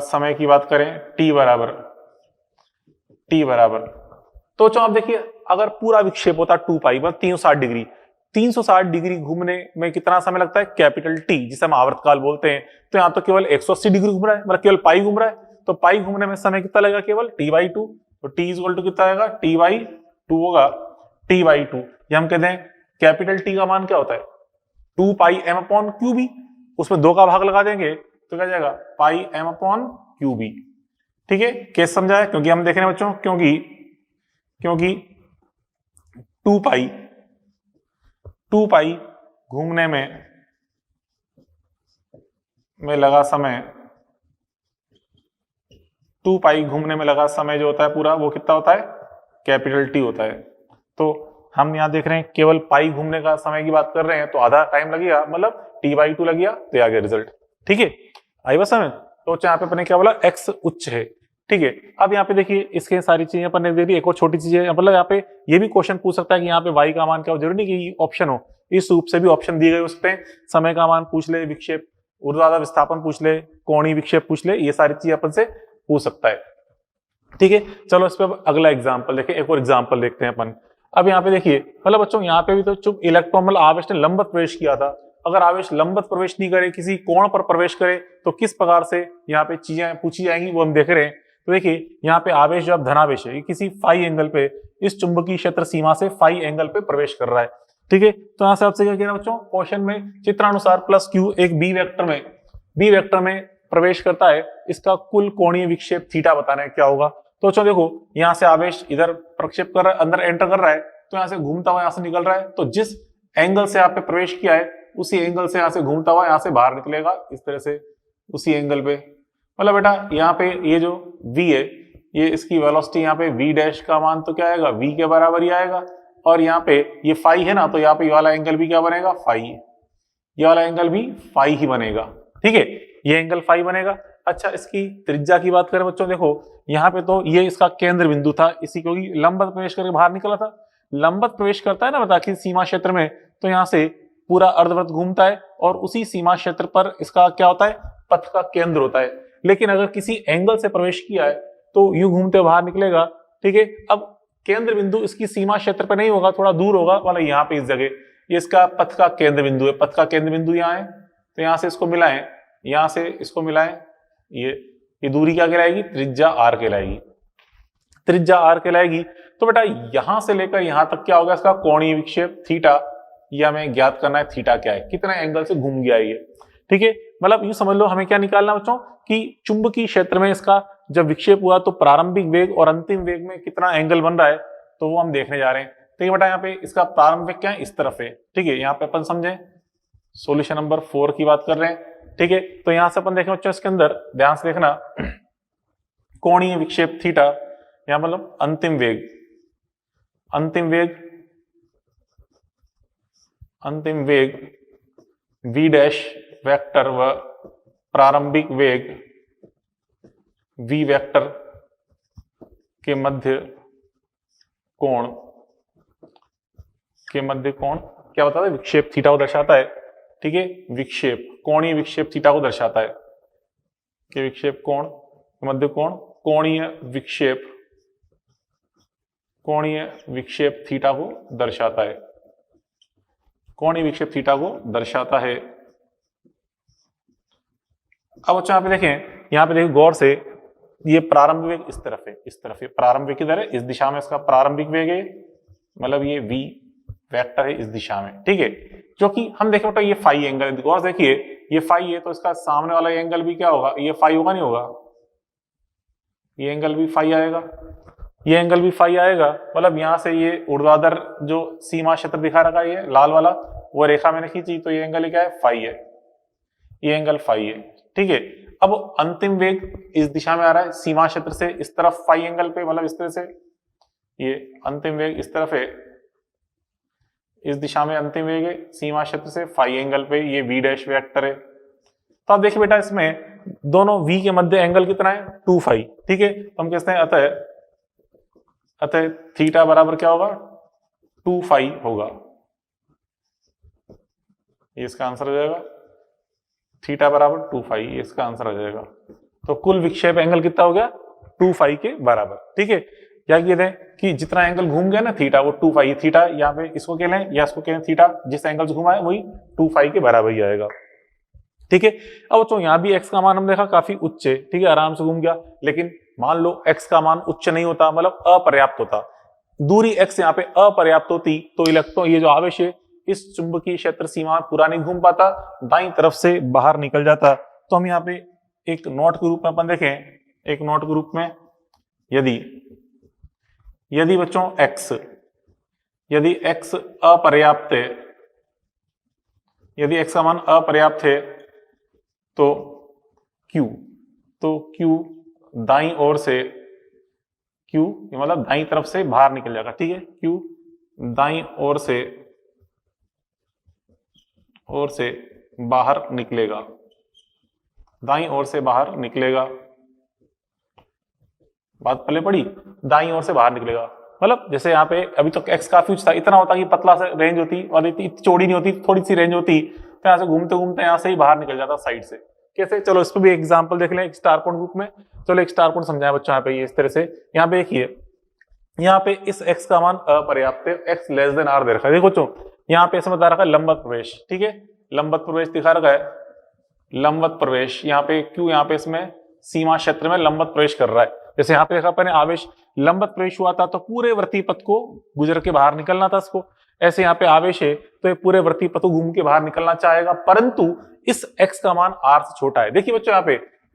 समय की बात करें t बराबर, तो आप देखिए अगर पूरा विक्षेप होता 2 पाई मतलब 360 डिग्री घूमने में कितना समय लगता है, कैपिटल T, जिसे हम आवर्तकाल बोलते हैं। तो यहाँ तो केवल 180 डिग्री घूम रहा है, मतलब केवल पाई घूम रहा है, तो पाई घूमने में समय कितना लगेगा, केवल t/2, तो t = कितना आएगा, t/2 होगा, t/2। ये हम कहते हैं कैपिटल T का मान क्या होता है, 2πm/qb, उसमें 2 का भाग लगा देंगे तो क्या जाएगा, πm/qb, ठीक है। कैसे समझा है, क्योंकि हम देख रहे हैं बच्चों, क्योंकि 2 पाई घूमने में लगा समय, 2 पाई घूमने में लगा समय जो होता है पूरा, वो कितना होता है, कैपिटल T होता है। तो हम यहां देख रहे हैं केवल पाई घूमने का समय की बात कर रहे हैं, तो आधा टाइम लगेगा, मतलब t/2 लग गया, तो आ गया रिजल्ट, ठीक है, आई बस समझ। तो यहाँ पे अपने क्या बोला, x उच्च है, ठीक है। अब यहाँ पे देखिए इसके सारी चीजें अपन ने दे दी, एक और छोटी चीज है, मतलब यहाँ पे ये भी क्वेश्चन पूछ सकता है कि यहाँ पे y का मान क्या हो, जरूरी नहीं कि ऑप्शन हो, इस रूप से भी ऑप्शन दिए गए हो सकते हैं, समय का मान पूछ ले, विक्षेप ऊर्ध्वाधर विस्थापन पूछ ले, कोणीय विक्षेप पूछ ले, ये सारी चीजें अपन से पूछ सकता है, ठीक है। चलो इस पर अगला एग्जाम्पल देखें, एक और एग्जाम्पल देखते हैं अपन। अब यहाँ पे देखिए, मतलब बच्चों यहाँ पे भी तो चुप इलेक्ट्रॉन मतलब आवेश ने लंबवत प्रवेश किया था, अगर आवेश लंबवत प्रवेश नहीं करे, किसी कोण पर प्रवेश करे, तो किस प्रकार से यहाँ पे चीजें पूछी जाएंगी वो हम देख रहे हैं। तो देखिए यहाँ पे आवेश जो अब धनावेश है, किसी फाई एंगल पे इस चुंबकीय क्षेत्र सीमा से फाई एंगल पे प्रवेश कर रहा है, ठीक है। तो यहाँ से आपसे क्या कहना बच्चों, क्वेश्चन में चित्रानुसार +q एक बी वेक्टर में प्रवेश करता है, इसका कुल कोणीय विक्षेप थीटा बताना है क्या होगा। तो बच्चों देखो यहाँ से आवेश इधर प्रक्षेप कर रहा है, अंदर एंटर कर रहा है, तो यहाँ से घूमता हुआ यहाँ से निकल रहा है, तो जिस एंगल से आपने प्रवेश किया है उसी एंगल से यहाँ से घूमता हुआ यहाँ से बाहर निकलेगा, इस तरह से उसी एंगल पे। मतलब बेटा यहाँ पे ये जो v है, ये इसकी वेलोसिटी यहाँ पे v डैश का मान तो क्या आएगा, v के बराबर ही आएगा। और यहाँ पे ये फाई है ना, तो यहाँ पे ये वाला एंगल भी क्या बनेगा, फाई। ये वाला एंगल भी फाई ही बनेगा, ठीक है, ये एंगल फाई बनेगा। अच्छा, इसकी त्रिज्या की बात करें बच्चों, देखो यहाँ पे तो ये इसका केंद्र बिंदु था, इसी क्योंकि लंबवत प्रवेश करके बाहर निकला था। लंबवत प्रवेश करता है ना बता कि सीमा क्षेत्र में, तो यहाँ से पूरा अर्धवृत्त घूमता है और उसी सीमा क्षेत्र पर इसका क्या होता है, पथ का केंद्र होता है। लेकिन अगर किसी एंगल से प्रवेश किया है तो यूं घूमते बाहर निकलेगा, ठीक है। अब केंद्र बिंदु इसकी सीमा क्षेत्र पर नहीं होगा, थोड़ा दूर होगा, वाला यहाँ पे इस जगह, ये इसका पथ का केंद्र बिंदु है। पथ का केंद्र बिंदु यहाँ है, तो यहाँ से इसको मिलाएं, यहाँ से इसको मिलाएं, ये दूरी क्या कहलाएगी, त्रिज्या आर कहलाएगी। त्रिज्या आर कहलाएगी। तो बेटा यहां से लेकर यहां तक क्या होगा, इसका कोणीय विक्षेप थीटा, ये हमें ज्ञात करना है थीटा क्या है, कितने एंगल से घूम गया ये, ठीक है। मतलब यूं समझ लो हमें क्या निकालना बच्चों कि चुंबकीय क्षेत्र में इसका जब विक्षेप हुआ तो प्रारंभिक वेग और अंतिम वेग में कितना एंगल बन रहा है, तो वो हम देखने जा रहे हैं। तो ये बेटा यहाँ पे इसका प्रारंभिक वेग क्या है, इस तरफ है, ठीक है। यहाँ पे अपन समझे सॉल्यूशन नंबर 4 की बात कर रहे हैं, ठीक है। तो यहां से अपन देखें बच्चों, इसके अंदर ध्यान से देखना, कोणीय विक्षेप थीटा, यहां मतलब अंतिम वेग, अंतिम वेग, अंतिम वेग v डैश वेक्टर व प्रारंभिक वेग v वेक्टर के मध्य कोण, के मध्य कोण क्या बताता है, विक्षेप थीटा को दर्शाता है, ठीक है। विक्षेप, कोणीय विक्षेप थीटा को दर्शाता है, कि विक्षेप कोण मध्य कोण, कोणीय विक्षेप, कोणीय विक्षेप थीटा को दर्शाता है, कोणीय विक्षेप थीटा को दर्शाता है। अब बच्चों यहाँ पे देखें, यहाँ पे देखें गौर से, ये प्रारंभिक वेग इस तरफ है, इस तरफ है, प्रारंभिक किधर है, इस दिशा में इसका प्रारंभिक वेग है, मतलब ये v वेक्टर है इस दिशा में, ठीक है। जो कि हम देखें बेटा ये फाई एंगल है, गौर से देखिए ये फाई है, तो इसका सामने वाला एंगल भी क्या होगा, ये फाई होगा नहीं होगा, ये एंगल भी फाई आएगा, ये एंगल भी फाई आएगा। मतलब यहां से ये ऊर्ध्वाधर जो सीमा क्षेत्र दिखा रखा है, ये लाल वाला, वो रेखा मैंने खींची, तो ये एंगल क्या है, फाई है, ये एंगल फाई है, ठीक है। अब अंतिम वेग इस दिशा में आ रहा है, सीमा क्षेत्र से इस तरफ फाई एंगल पे, मतलब इस तरह से, ये अंतिम वेग इस तरफ है, इस दिशा में अंतिम वेग है, सीमा क्षेत्र से फाई एंगल पे, ये v डैश वेक्टर है। तो आप देखिए बेटा इसमें दोनों v के मध्य एंगल कितना है, 2 फाई, ठीक है। तो हम कहते हैं अतः थीटा बराबर क्या होगा, 2 फाई होगा, ये इसका आंसर हो जाएगा, थीटा बराबर 2 फाई, ये इसका आंसर हो जाएगा। तो कुल विक्षेप एंगल कितना हो गया, 2 फाई के बराबर, ठीक है। क्या कहते हैं कि जितना एंगल घूम गया ना थीटा, वो 2 फाई, थीटा यहाँ पे इसको कह लें या इसको कह लें थीटा, जिस एंगल से घुमा है वही 2 फाई के बराबर ही आएगा, ठीक है। अब बच्चों यहाँ भी x का मान हम देखा काफी उच्च है, ठीक है, आराम से घूम गया। लेकिन मान लो x का मान उच्च नहीं होता, मतलब अपर्याप्त होता, दूरी x यहाँ पे अपर्याप्त होती, तो इलेक्ट्रॉन, ये जो आवेश है इस चुंबकीय क्षेत्र सीमा पूरा नहीं घूम पाता, दाईं तरफ से बाहर निकल जाता। तो हम यहाँ पे एक नोट के रूप में अपन देखें, एक नोट के रूप में, यदि बच्चों यदि x अपर्याप्त है, यदि x का मान अपर्याप्त है, तो Q दाईं ओर से, Q मतलब दाईं तरफ से बाहर निकल जाएगा, ठीक है। Q दाईं ओर से बाहर निकलेगा, दाईं ओर से बाहर निकलेगा, बात पहले पड़ी, दाईं ओर से बाहर निकलेगा। मतलब जैसे यहाँ पे अभी तो x काफी उच्च था, इतना होता कि पतला सा रेंज होती और इतनी चौड़ी नहीं होती, थोड़ी सी रेंज होती, तो यहाँ से घूमते घूमते यहाँ से ही बाहर निकल जाता साइड से। कैसे, चलो इस पर भी एग्जांपल देख लें एक स्टार पॉइंट ग्रुप में। चलो एक स्टार पॉइंट समझाएं बच्चों, यहाँ पे ये इस तरह से, यहाँ पे देखिए, यहाँ पे इस x का मान अपर्याप्त है, x लेस देन r दे रखा है। देखो बच्चों यहाँ पे इसमें बता रखा है लंबवत प्रवेश, ठीक है, लंबवत प्रवेश दिखा रखा है, लंबवत प्रवेश यहाँ पे Q, यहाँ पे इसमें सीमा क्षेत्र में लंबवत प्रवेश कर रहा है। जैसे यहाँ पे देखा अपने आवेश लंबवत प्रवेश हुआ था, तो पूरे वृत्तीय पथ को गुजर के बाहर निकलना था इसको। ऐसे यहाँ पे आवेश है, तो ये पूरे वृत्तीय पथ को घूम के बाहर निकलना चाहेगा, परंतु इस x का मान r से छोटा है। देखिए बच्चों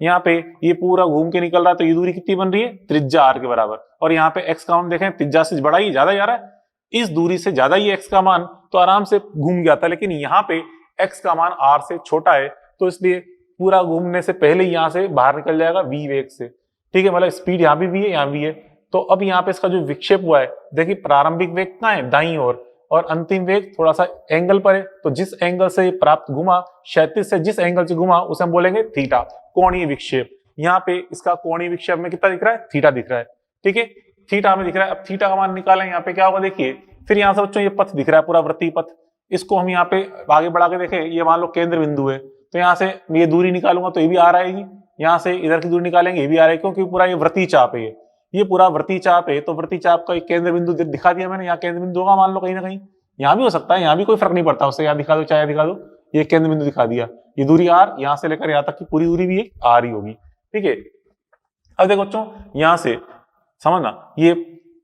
यहाँ पे ये पूरा घूम के निकल रहा है, तो ये दूरी कितनी बन रही है, त्रिज्या r के बराबर। और यहाँ पे x का मान देखें, त्रिज्या से बड़ा ही ज्यादा जा रहा है, इस दूरी से ज्यादा ही x का मान, तो आराम से घूम गया था। लेकिन यहाँ पे x का मान r से छोटा है, तो इसलिए पूरा घूमने से पहले यहाँ से बाहर निकल जाएगा v वेग से, ठीक है। मतलब स्पीड यहाँ भी v है, यहाँ भी है। तो अब यहाँ पे इसका जो विक्षेप हुआ है, देखिए प्रारंभिक वेग कहाँ है, दाईं ओर, और अंतिम वेग थोड़ा सा एंगल पर है। तो जिस एंगल से प्राप्त घुमा, क्षैतिज से जिस एंगल से घुमा, उसे हम बोलेंगे थीटा, कोणीय विक्षेप। यहाँ पे इसका कोणीय विक्षेप में कितना दिख रहा है, थीटा दिख रहा है, ठीक है, थीटा में दिख रहा है। अब थीटा का मान निकालें, यहाँ पे क्या होगा देखिए। फिर यहाँ से बच्चों ये पथ दिख रहा है, पूरा वृत्तीय पथ, इसको हम यहाँ पे आगे बढ़ा के देखें, ये मान लो केंद्र बिंदु है, तो यहाँ से ये दूरी निकालूंगा तो ये भी आ आएगी, यहाँ से इधर की दूरी निकालेंगे ये भी आ रहा है, क्योंकि पूरा ये वृत्तीय चाप है, ये पूरा वृत्तीय चाप है। तो वृत्तीय चाप का एक केंद्र बिंदु दिखा दिया मैंने, यहाँ केंद्र बिंदु होगा मान लो कहीं ना कहीं, यहाँ भी हो सकता है, यहाँ भी कोई फर्क नहीं पड़ता उससे, यहाँ दिखा दो चाहे दिखा दो, ये केंद्र बिंदु दिखा दिया। ये दूरी आर, यहाँ से लेकर यहाँ तक की पूरी दूरी भी एक आर ही होगी, ठीक है। अब देखो बच्चों, यहाँ से समझना, ये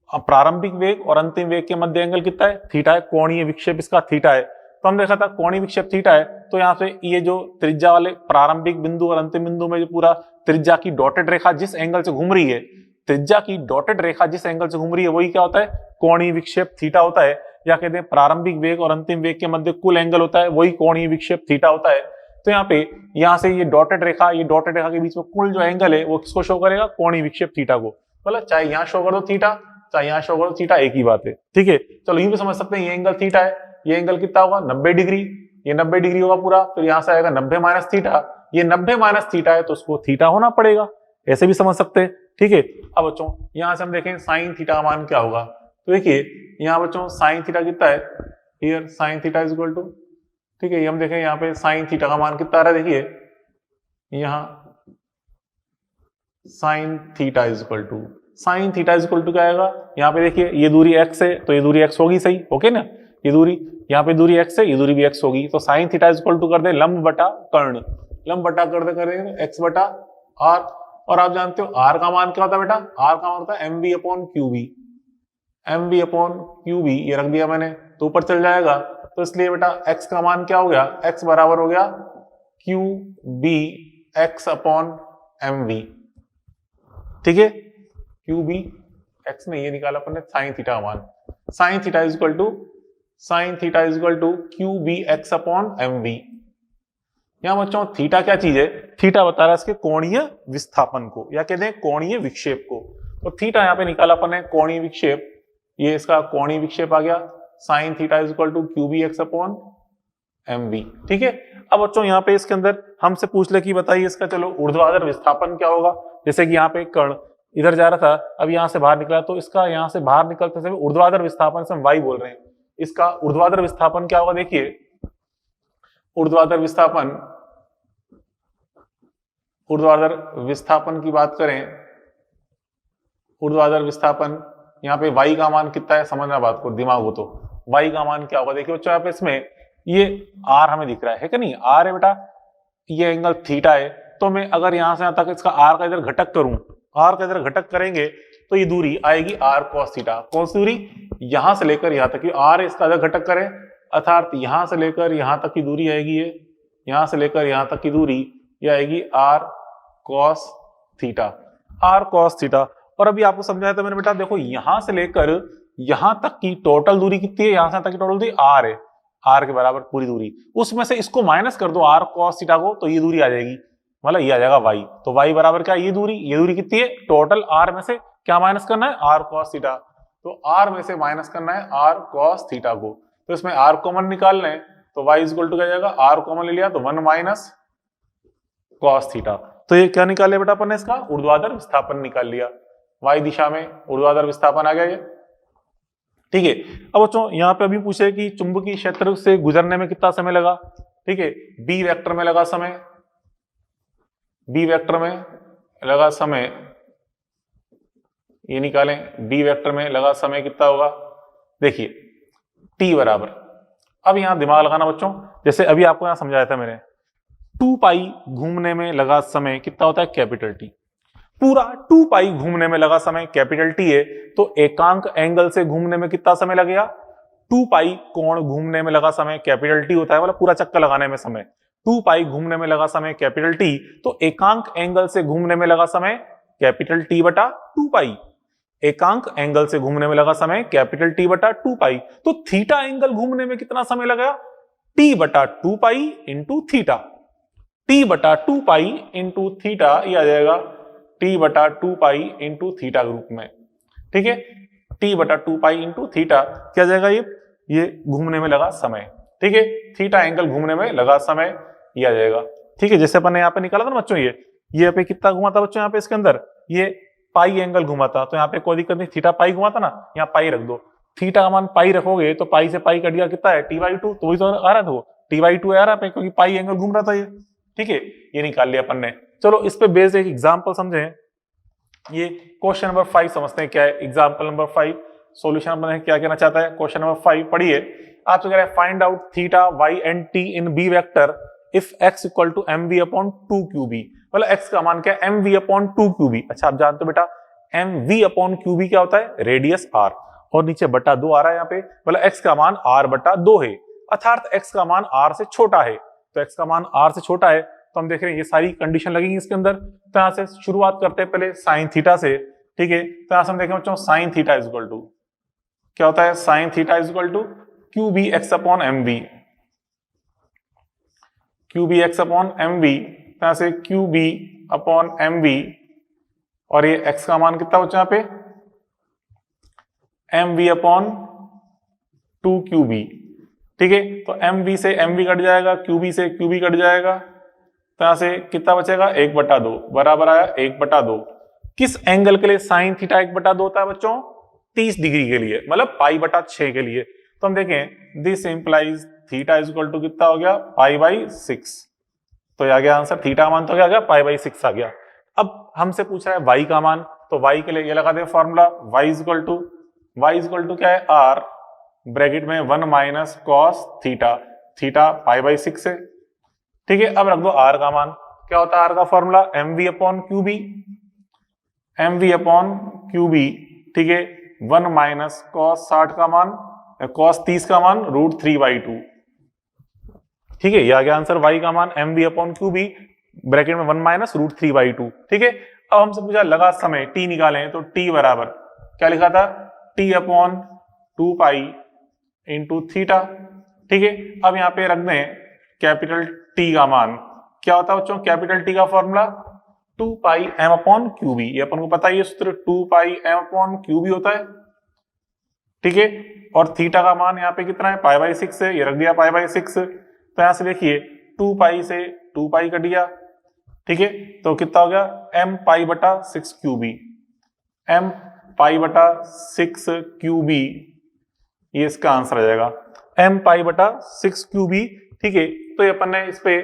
प्रारंभिक वेग और अंतिम वेग के मध्य एंगल कितना है, थीटा है, कोणीय विक्षेप इसका थीटा है। तो हम देखा था कोणीय विक्षेप थीटा है, तो यहाँ से ये जो त्रिज्या वाले प्रारंभिक बिंदु और अंतिम बिंदु में जो पूरा त्रिज्या की डॉटेड रेखा जिस एंगल से घूम रही है, त्रिज्या की डॉटेड रेखा जिस एंगल से घूम रही है, वही क्या होता है, कोणीय विक्षेप थीटा होता है। या कहते हैं प्रारंभिक वेग और अंतिम वेग के मध्य कुल एंगल होता है, वही कोणीय विक्षेप थीटा होता है। तो यहाँ पे, यहाँ से ये डॉटेड रेखा के बीच में कुल जो एंगल है वो किसको शो करेगा, कोणीय विक्षेप थीटा को। मतलब चाहे यहाँ शो कर दो थीटा, चाहे यहाँ शो कर दो थीटा, एक ही बात है, ठीक है। चलो यूं भी समझ सकते हैं, ये एंगल थीटा है, ये एंगल कितना होगा, 90 डिग्री, ये 90 डिग्री होगा पूरा। फिर यहाँ से आएगा 90 माइनस थीटा, ये 90 माइनस थीटा है तो उसको थीटा होना पड़ेगा, ऐसे भी समझ सकते हैं, ठीक है। अब बच्चों यहाँ से हम देखें साइन थीटा का मान क्या होगा। तो देखिए यहाँ बच्चों साइन थीटा कितना है, here sine theta is equal to, ठीक है, ये हम देखें यहाँ पे साइन थीटा का मान कितना आ रहा है, देखिए यहाँ sine theta is equal to, sine theta is equal to क्या आएगा, यहाँ पे देखिए ये दूरी x है तो ये दूरी x होगी, सही, ओके ना। ये दूरी, यहाँ पे दूरी x है, ये दूरी भी x होगी। तो sine theta is equal to कर दे लंब बटा कर्ण, लंब बटा कर x बटा r। और आप जानते हो r का मान क्या होता है बेटा, r का मान होता है mv upon qb, mv upon qb, ये रख दिया मैंने, तो ऊपर चल जाएगा। तो इसलिए बेटा x का मान क्या हो गया, x बराबर हो गया qb x अपॉन mv, ठीक है। qb x में ये निकाला अपन ने साइन थीटा का मान, sine theta is equal to qb x upon mv। यहां बच्चों थीटा क्या चीज है, थीटा बता रहा है इसके कोणीय विस्थापन को, या कहते हैं कोणीय विक्षेप को। तो थीटा यहाँ पे निकाला अपन ने कोणीय विक्षेप, ये इसका कोणीय विक्षेप आ गया, sine theta is equal to qb x upon mv, ठीक है। अब बच्चों यहाँ पे इसके अंदर हमसे पूछ ले कि बताइए इसका चलो ऊर्ध्वाधर विस्थापन क्या होगा। जैसे कि यहाँ पे कण इधर जा रहा था, अब यहाँ से बाहर निकला, तो इसका यहाँ से बाहर निकलते समय ऊर्ध्वाधर विस्थापन से हम y बोल रहे हैं, इसका ऊर्ध्वाधर विस्थापन क्या होगा, देखिए ऊर्ध्वाधर विस्थापन की बात करें, ऊर्ध्वाधर विस्थापन यहाँ पे y का मान कितना है, समझना बात को, दिमाग हो तो y का मान क्या होगा। देखिए बच्चों यहाँ पे इसमें ये r हमें दिख रहा है कि नहीं, r है बेटा, ये एंगल थीटा है। तो मैं अगर यहाँ से यहाँ तक इसका r का इधर घटक करूं, r का इधर घटक करेंगे तो ये दूरी आएगी r cos थीटा। कौन सी दूरी, यहां से लेकर यहां तक की r इसका इधर घटक करें, अर्थात यहां से लेकर यहां तक की दूरी आएगी ये, यहां से लेकर यहां तक की दूरी ये आएगी r cos theta, r cos theta. और अभी आपको समझाया था मैंने बेटा, देखो यहां से लेकर यहां तक की टोटल दूरी कितनी है, यहां से तक की टोटल दूरी r है, r के बराबर पूरी दूरी, उसमें से इसको माइनस कर दो r cos थीटा को, तो ये दूरी आ जाएगी, मतलब ये आ जाएगा y। तो y बराबर क्या, ये दूरी कितनी है, टोटल r में से क्या माइनस करना है, r cos थीटा। तो r में से माइनस करना है r cos थीटा को, तो इसमें r कॉमन निकाल लें तो y इज इक्वल टू क्या जाएगा, r कॉमन ले लिया तो 1 माइनस cos थीटा। तो ये क्या निकाल लिया बेटा अपन ने, इसका ऊर्ध्वाधर विस्थापन निकाल लिया, y दिशा में ऊर्ध्वाधर विस्थापन आ गया ये, ठीक है। अब बच्चों यहाँ पे अभी पूछे कि चुंबकीय क्षेत्र से गुजरने में कितना समय लगा, ठीक है, b वेक्टर में लगा समय, b वेक्टर में लगा समय, ये निकालें, b वेक्टर में लगा समय कितना होगा, देखिए t बराबर, अब यहां दिमाग लगाना बच्चों, जैसे अभी आपको यहां समझाया था मैंने, 2 पाई घूमने में लगा समय कितना होता है, कैपिटल T। पूरा 2 पाई घूमने में लगा समय कैपिटल T है, तो एकांक एंगल से घूमने में कितना समय लगेगा, 2 पाई कोण घूमने में लगा समय कैपिटल T होता है, मतलब पूरा चक्कर लगाने में समय, 2 पाई घूमने में लगा समय कैपिटल T, तो एकांक एंगल से घूमने में लगा समय कैपिटल T बटा 2 पाई, एकांक एंगल से घूमने में लगा समय कैपिटल T बटा 2 पाई। तो थीटा एंगल घूमने में कितना समय लगेगा, T बटा 2 पाई इंटू थीटा, टी बटा 2 पाई इंटू थीटा, ये आ जाएगा टी बटा 2 पाई इंटू थीटा के रूप में। ठीक है, टी बटा 2 पाई इंटू थीटा क्या आ जाएगा, ये घूमने में लगा समय। ठीक है, थीटा एंगल घूमने में लगा समय, ये आ जाएगा। ठीक है, जैसे अपन ने यहाँ पे निकाला था ना बच्चों, ये पे कितना घुमा था बच्चों, यहाँ पे इसके अंदर ये पाई एंगल घुमा था, तो यहाँ पे कोई दिक्कत नहीं, थीटा पाई घुमा था ना, यहाँ पाई रख दो। थीटा का मान पाई रखोगे तो पाई से पाई कट गया, कितना है t/2, तो वही तो आ रहा था, t/2 आ रहा है क्योंकि पाई एंगल घूम रहा था ये। ठीक है, ये निकाल लिया अपन ने। चलो इस पे बेस्ड एक एग्जांपल समझे, ये क्वेश्चन नंबर 5 समझते हैं क्या है। एग्जांपल नंबर 5 सॉल्यूशन अपन क्या कहना चाहता है, क्वेश्चन नंबर 5 पढ़िए। आपसे कह रहा है find out theta Y and T in B vector if x equal to mv upon 2qb। मतलब x का मान क्या है, mv अपॉन 2qb। अच्छा आप जानते हो बेटा mv अपॉन qb क्या होता है, रेडियस r, और नीचे बटा 2 आ रहा है यहाँ पे, मतलब x का मान r बटा 2 है, अर्थात x का मान r से छोटा है। तो x का मान r से छोटा है, तो हम देख रहे हैं ये सारी कंडीशन लगेंगी इसके अंदर। तो यहाँ से शुरुआत करते हैं पहले साइन थीटा से। ठीक है, तो यहाँ से हम देखें बच्चों sine theta is equal to क्या होता है, sine theta is equal to Q B X upon M B, Q B X upon M B, यहाँ से Q B upon M B, और ये x का मान कितना बच्चों यहाँ पे एम वी अपॉन 2qb। ठीक है, तो एम वी से एम वी कट जाएगा, QB से QB कट जाएगा, तो यहां से कितना बचेगा 1/2 बराबर आया 1/2। किस एंगल के लिए साइन थीटा 1/2 होता है बच्चों, 30 डिग्री के लिए, मतलब π/6 के लिए। तो हम देखें this implies theta is equal to कितना हो गया π/6। तो आ गया आंसर, थीटा का मान तो क्या गया π/6 आ गया। अब हमसे पूछ रहा है y का मान, तो y के लिए ये लगा दे formula, y is equal to क्या है r ब्रैकेट में 1 माइनस कॉस थीटा, थीटा π/6 है। ठीक है, अब रख दो r का मान, क्या होता है r का formula mv upon qb, mv upon qb। ठीक है, 1 माइनस कॉस 60 का मान, कॉस 30 का मान √3/2। ठीक है, ये आ गया आंसर, y का मान mv अपॉन qb ब्रैकेट में 1 माइनस √3/2। ठीक है, अब हमसे पूछा लगा समय t निकालें, तो t बराबर क्या लिखा था, t upon 2 pi into theta. ठीक है, अब यहाँ पे रख दें कैपिटल T का मान, क्या होता है बच्चों कैपिटल T का फॉर्मूला 2 पाई m अपॉन QB, ये अपन को पता है ये सूत्र 2 पाई m अपॉन QB होता है। ठीक है, और थीटा का मान यहाँ पे कितना है π/6 है, ये रख दिया π/6। तो यहाँ से देखिए 2 पाई से 2 पाई कट गया। ठीक है, तो कितना हो गया m π/6 QB, m π/6 QB, ये इसका आंसर आ जाएगा m π/6 QB। ठीक है, तो ये अपन ने इस पे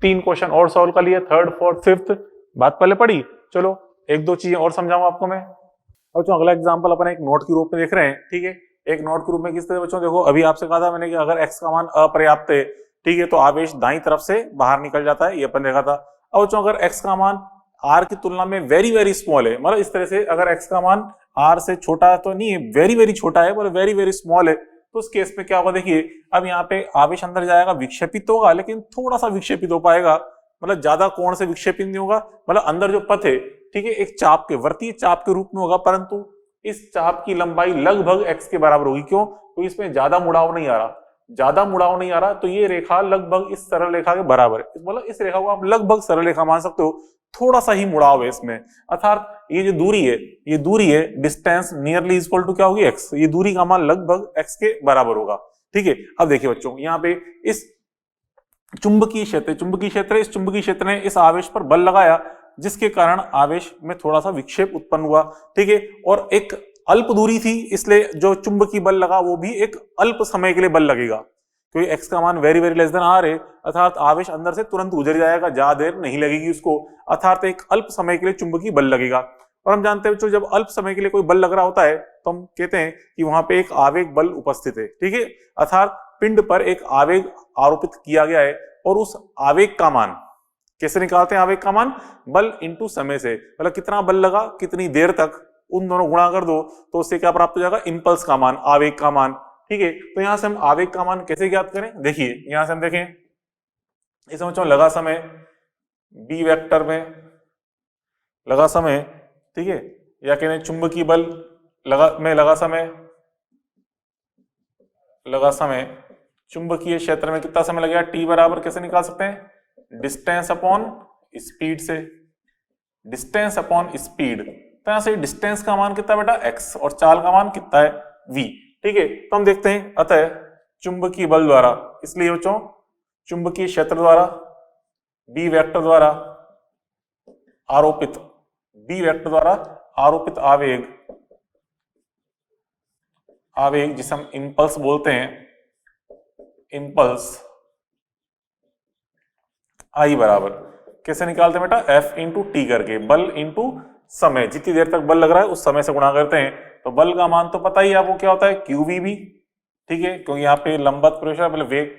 3 क्वेश्चन और सॉल्व कर लिए, 3rd 4th 5th बात पहले पढ़ी। चलो एक दो चीजें और समझाऊंगा आपको मैं। और बच्चों अगला एग्जांपल अपन एक नोट के रूप में देख रहे हैं। ठीक है, एक नोट के रूप में किस तरह बच्चों, देखो अभी आपसे कहा था मैंने कि अगर x का मान अपर्याप्त है, ठीक है, तो आवेश दाईं तरफ से बाहर निकल जाता है, ये अपन देखा था। अब बच्चों अगर x का मान r की तुलना में वेरी वेरी स्मॉल है, मतलब इस तरह से अगर x का मान r से छोटा तो नहीं है, वेरी वेरी छोटा है, मतलब वेरी वेरी स्मॉल है, तो उस केस में क्या होगा, देखिए अब यहाँ पे आवेश अंदर जाएगा, विक्षेपित होगा, लेकिन थोड़ा सा विक्षेपित हो पाएगा, मतलब ज्यादा कोण से विक्षेपित नहीं होगा, मतलब अंदर जो पथ है, ठीक है, एक चाप के वर्तीय चाप के रूप में होगा, परंतु इस चाप की लंबाई लगभग x के बराबर होगी। क्यों, तो इसमें ज्यादा मुड़ाव नहीं आ रहा, ज्यादा मुड़ाव नहीं आ रहा, तो ये रेखा लगभग इस सरल रेखा के बराबर है, मतलब इस रेखा को आप लगभग सरल रेखा मान सकते हो, थोड़ा सा ही मुड़ाव है इसमें, अर्थात ये जो दूरी है डिस्टेंस नियरली इक्वल टू क्या होगी x, ये दूरी का मान लगभग x के बराबर होगा। ठीक है, अब देखिए बच्चों यहाँ पे इस चुंबकीय क्षेत्र इस चुंबकीय क्षेत्र ने इस आवेश पर बल लगाया, जिसके कारण आवेश में थोड़ा सा विक्षेप उत्पन्न हुआ। ठीक है, और एक अल्प दूरी थी, इसलिए जो चुंबकीय बल लगा वो भी एक अल्प समय के लिए बल लगेगा, क्योंकि x का मान very very less than r है, अर्थात आवेश अंदर से तुरंत गुजर जाएगा, ज्यादा देर नहीं लगेगी उसको, अर्थात एक अल्प समय के लिए चुंबकीय बल लगेगा। और हम जानते हैं जब अल्प समय के लिए कोई बल लग रहा होता है तो हम कहते हैं कि वहां पे एक आवेग बल उपस्थित है। ठीक है, अर्थात पिंड पर एक आवेग आरोपित किया गया है, और उस आवेग का मान कैसे निकालते हैं, आवेग का मान बल इंटू समय से, मतलब कितना बल लगा कितनी देर तक, उन दोनों गुणा कर दो तो उससे क्या प्राप्त हो जाएगा, इंपल्स का मान, आवेग का मान। ठीक है, तो यहां से हम आवेग का मान कैसे ज्ञात करें, देखिए यहां से हम देखें, इस समझो लगा समय बी वेक्टर में लगा समय, ठीक है, या कहते हैं चुंबकीय बल लगा समय चुंबकीय क्षेत्र में कितना समय लगेगा, टी बराबर कैसे निकाल सकते हैं, डिस्टेंस अपॉन स्पीड से, डिस्टेंस अपॉन स्पीड, तो यहां से डिस्टेंस का मान कितना बेटा x और चाल का मान कितना है v। ठीक है, तो हम देखते हैं अतः चुंबकीय बल द्वारा, इसलिए बच्चों चुंबकीय क्षेत्र द्वारा b वेक्टर द्वारा आरोपित, b वेक्टर द्वारा आरोपित आवेग, आवेग जिसे हम इंपल्स बोलते हैं, इंपल्स I बराबर कैसे निकालते हैं बेटा, F इंटू टी करके, बल इंटू समय, जितनी देर तक बल लग रहा है उस समय से गुणा करते हैं। तो बल का मान तो पता ही है आपको क्या होता है, QVB। ठीक है, क्योंकि यहाँ पे लंबवत प्रेशर मतलब वेग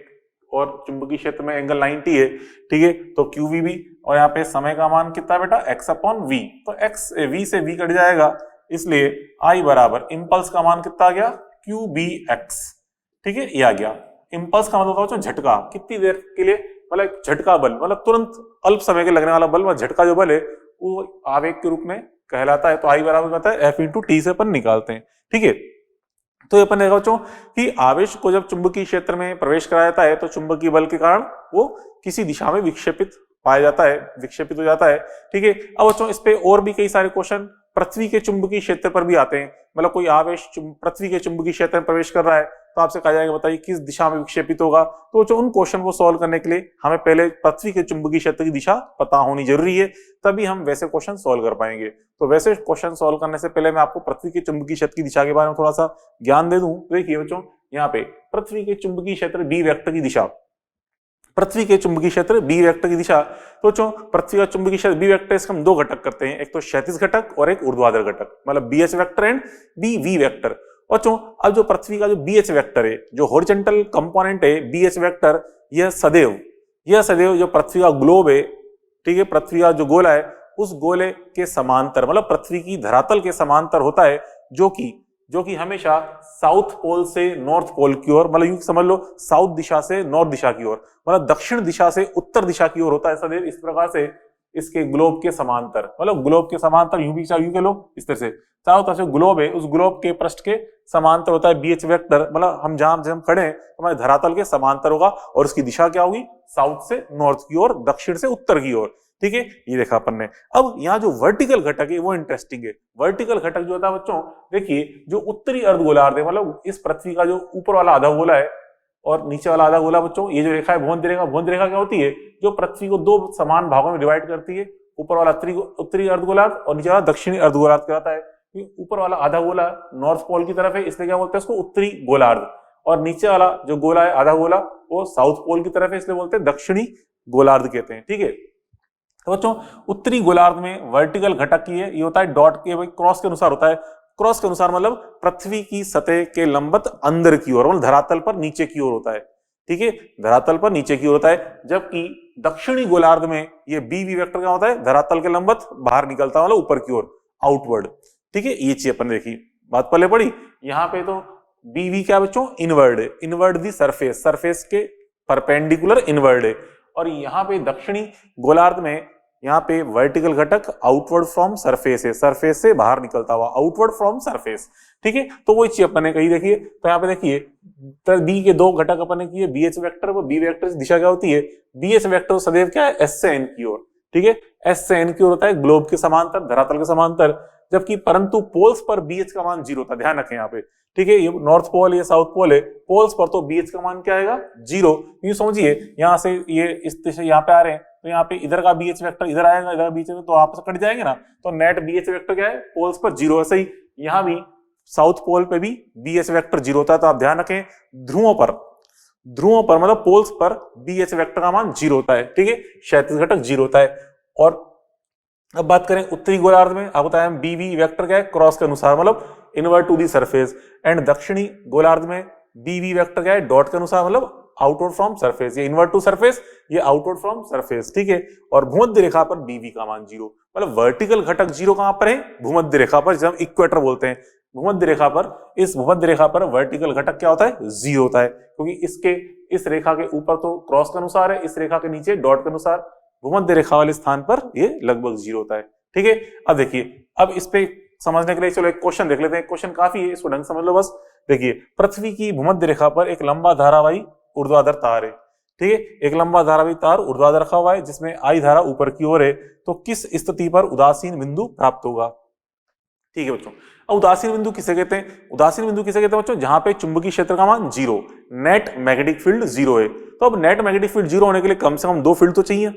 और चुंबकीय क्षेत्र में एंगल 90 है। ठीक है, तो QVB, और यहाँ पे समय का मान कितना बेटा, x अपॉन v, तो x v से v कट जाएगा, इसलिए I बराबर इंपल्स का मान कितना आ गया, QBx। ठीक है, ये आ गया। इंपल्स का मतलब होता है झटका, कितनी देर के लिए, मतलब झटका बल, मतलब तुरंत अल्प समय के लगने वाला बल, मतलब झटका जो बल है वो आवेग के रूप में कहलाता है। तो I बराबर होता है F इंटू टी से अपन निकालते हैं। ठीक है, तो ये अपन देखा बच्चों कि आवेश को जब चुंबकीय क्षेत्र में प्रवेश कराया जाता है तो चुंबकीय बल के कारण वो किसी दिशा में विक्षेपित पाया जाता है, विक्षेपित हो जाता है। ठीक है, अब बच्चों इस पे और भी कई सारे क्वेश्चन पृथ्वी के चुंबकीय क्षेत्र पर भी आते हैं, मतलब कोई आवेश पृथ्वी के चुंबकीय क्षेत्र में प्रवेश कर रहा है तो आपसे कहा जाएगा बताइए किस दिशा में विक्षेपित होगा। तो जो उन क्वेश्चन को सॉल्व करने के लिए हमें पहले पृथ्वी के चुंबकीय क्षेत्र की दिशा पता होनी जरूरी है, तभी हम वैसे क्वेश्चन सॉल्व कर पाएंगे। तो वैसे क्वेश्चन सॉल्व करने से पहले मैं आपको पृथ्वी के चुंबकीय क्षेत्र की दिशा के बारे में थोड़ा सा ज्ञान दे दूं। देखिए बच्चों, यहाँ पे पृथ्वी के चुंबकीय क्षेत्र बी वेक्टर की दिशा, पृथ्वी के चुंबकीय क्षेत्र बी वेक्टर की दिशा, तो बच्चों पृथ्वी का चुंबकीय क्षेत्र बी वेक्टर, इसका हम दो घटक करते हैं, एक तो क्षैतिज घटक और एक ऊर्ध्वाधर घटक, मतलब B H vector and B V vector. बच्चों अब जो पृथ्वी का जो बी एच वेक्टर है, जो हॉरिजॉन्टल कंपोनेंट है बी एच वेक्टर, यह सदैव जो पृथ्वी का ग्लोब है, ठीक है, पृथ्वी का जो गोला है उस गोले के समांतर, मतलब पृथ्वी की धरातल के समांतर होता है, जो कि हमेशा साउथ पोल से नॉर्थ पोल की ओर, मतलब यूं समझ लो साउथ दिशा से नॉर्थ दिशा की ओर, मतलब दक्षिण दिशा से उत्तर दिशा की ओर होता है सदैव। इस प्रकार से इसके ग्लोब के समांतर, मतलब ग्लोब के समांतर यूं भी यूं कह लो, इस तरह से चारों तरफ से ग्लोब है, उस ग्लोब के पृष्ठ के समांतर होता है बीएच वेक्टर, मतलब हम जहां खड़े हैं हमारे धरातल के समांतर होगा, और उसकी दिशा क्या होगी, साउथ से नॉर्थ की ओर, दक्षिण से उत्तर की ओर। ठीक है, ये देखा अपन ने। अब यहाँ जो वर्टिकल घटक है वो इंटरेस्टिंग है। वर्टिकल घटक जो होता है बच्चों, देखिए जो उत्तरी अर्धगोलार्ध है, मतलब इस पृथ्वी का जो ऊपर वाला आधा गोला है और नीचे वाला आधा गोला, बच्चों ये जो रेखा है भूमध्य रेखा, भूमध्य रेखा क्या होती है, जो पृथ्वी को दो समान भागों में डिवाइड करती है, ऊपर वाला उत्तरी अर्धगोलार्ध और नीचे वाला दक्षिणी अर्धगोलार्ध कहलाता है। ऊपर वाला आधा गोला नॉर्थ पोल की तरफ है, इसलिए क्या बोलते हैं उसको उत्तरी गोलार्ध, और नीचे वाला जो गोला है आधा गोला वो साउथ पोल की तरफ है, इसलिए बोलते हैं दक्षिणी गोलार्ध कहते हैं। ठीक है, तो बच्चों उत्तरी गोलार्ध में वर्टिकल घटक की है, ये होता है डॉट के, भाई क्रॉस के अनुसार होता है, क्रॉस के अनुसार मतलब पृथ्वी की सतह के लंबवत अंदर की ओर, मतलब धरातल पर नीचे की ओर होता है। ठीक है, धरातल पर नीचे की ओर होता है, जबकि दक्षिणी गोलार्ध में ये बी वी वेक्टर क्या होता है, धरातल के लंबवत बाहर निकलता है, मतलब ऊपर की ओर, आउटवर्ड। ठीक है, ये चीज अपन देखी, बात पहले पढ़ी। यहाँ पे तो बी वी क्या बच्चों, इनवर्ड है, इनवर्ड दी सरफेस, सरफेस के परपेंडिकुलर इनवर्ड है। और यहाँ पे दक्षिणी गोलार्ध में यहाँ पे वर्टिकल घटक आउटवर्ड फ्रॉम सरफेस है, सरफेस से बाहर निकलता हुआ, आउटवर्ड फ्रॉम सरफेस। ठीक है, तो वो चीज अपन ने कही देखिए। तो यहाँ पे देखिए बी के दो घटक अपन ने किए, बी एच वेक्टर, वो बी वेक्टर की दिशा क्या होती है, बी एच वेक्टर सदैव क्या है, एस से एन की ओर। ठीक है, एस से एन की ओर होता है, ग्लोब के समांतर, धरातल के समांतर, जबकि परंतु पोल्स पर बी एच का मान 0 था, ध्यान रखें यहाँ पे। ठीक है, ये नॉर्थ पोल, ये साउथ पोल है, पोल्स पर तो बी एच का मान क्या आएगा, 0। यूं समझिए यहाँ से ये इस दिशा यहाँ पे आ रहे हैं, तो यहाँ पे इधर का बी एच वेक्टर इधर आएगा, इधर बीच में, तो आपस में कट जाएंगे ना, तो नेट बी एच वेक्टर क्या है, पोल्स पर 0। ऐसे ही यहाँ भी साउथ पोल पे भी बी एच वेक्टर 0 होता है, तो आप ध्यान रखें ध्रुवों पर मतलब पोल्स पर बी एच वेक्टर का मान 0 होता है। ठीक है, क्षैतिज घटक 0 होता है। और अब बात करें उत्तरी गोलार्ध में, आप बताया बी वी वेक्टर क्या है, क्रॉस के अनुसार, मतलब invert to the surface, and दक्षिणी गोलार्ध में बी वी वेक्टर क्या है, डॉट के अनुसार, मतलब आउटवर्ड फ्रॉम सरफेस, ये इनवर्ट टू सरफेस, ये आउटवर्ड फ्रॉम सरफेस। ठीक है, और भूमध्य रेखा पर बीवी का मान 0, मतलब वर्टिकल घटक 0 कहां पर है, भूमध्य रेखा पर, जब इक्वेटर बोलते हैं भूमध्य रेखा पर, इस भूमध्य रेखा पर वर्टिकल घटक क्या होता है, 0 होता है, क्योंकि इसके इस रेखा के ऊपर तो क्रॉस के अनुसार है, इस रेखा के नीचे डॉट के अनुसार, भूमध्य रेखा वाले स्थान पर ये लगभग 0 होता है। ठीक है, अब देखिए, अब इस पे समझने के लिए चलो एक क्वेश्चन देख लेते हैं, क्वेश्चन काफी है, इसको ढंग समझ लो बस। देखिए पृथ्वी की भूमध्य रेखा पर एक लंबा धारावाही ऊर्ध्वाधर तार है, ठीक है, एक लंबा धारावी तार ऊर्ध्वाधर रखा हुआ है जिसमें आई धारा ऊपर की ओर है, तो किस स्थिति पर उदासीन बिंदु प्राप्त होगा। ठीक है बच्चों, अब उदासीन बिंदु किसे कहते हैं, उदासीन बिंदु किसे कहते हैं बच्चों, जहां पे चुंबकीय क्षेत्र का मान zero, net magnetic field zero है। तो अब नेट मैग्नेटिक फील्ड जीरो होने के लिए कम से कम दो फील्ड तो चाहिए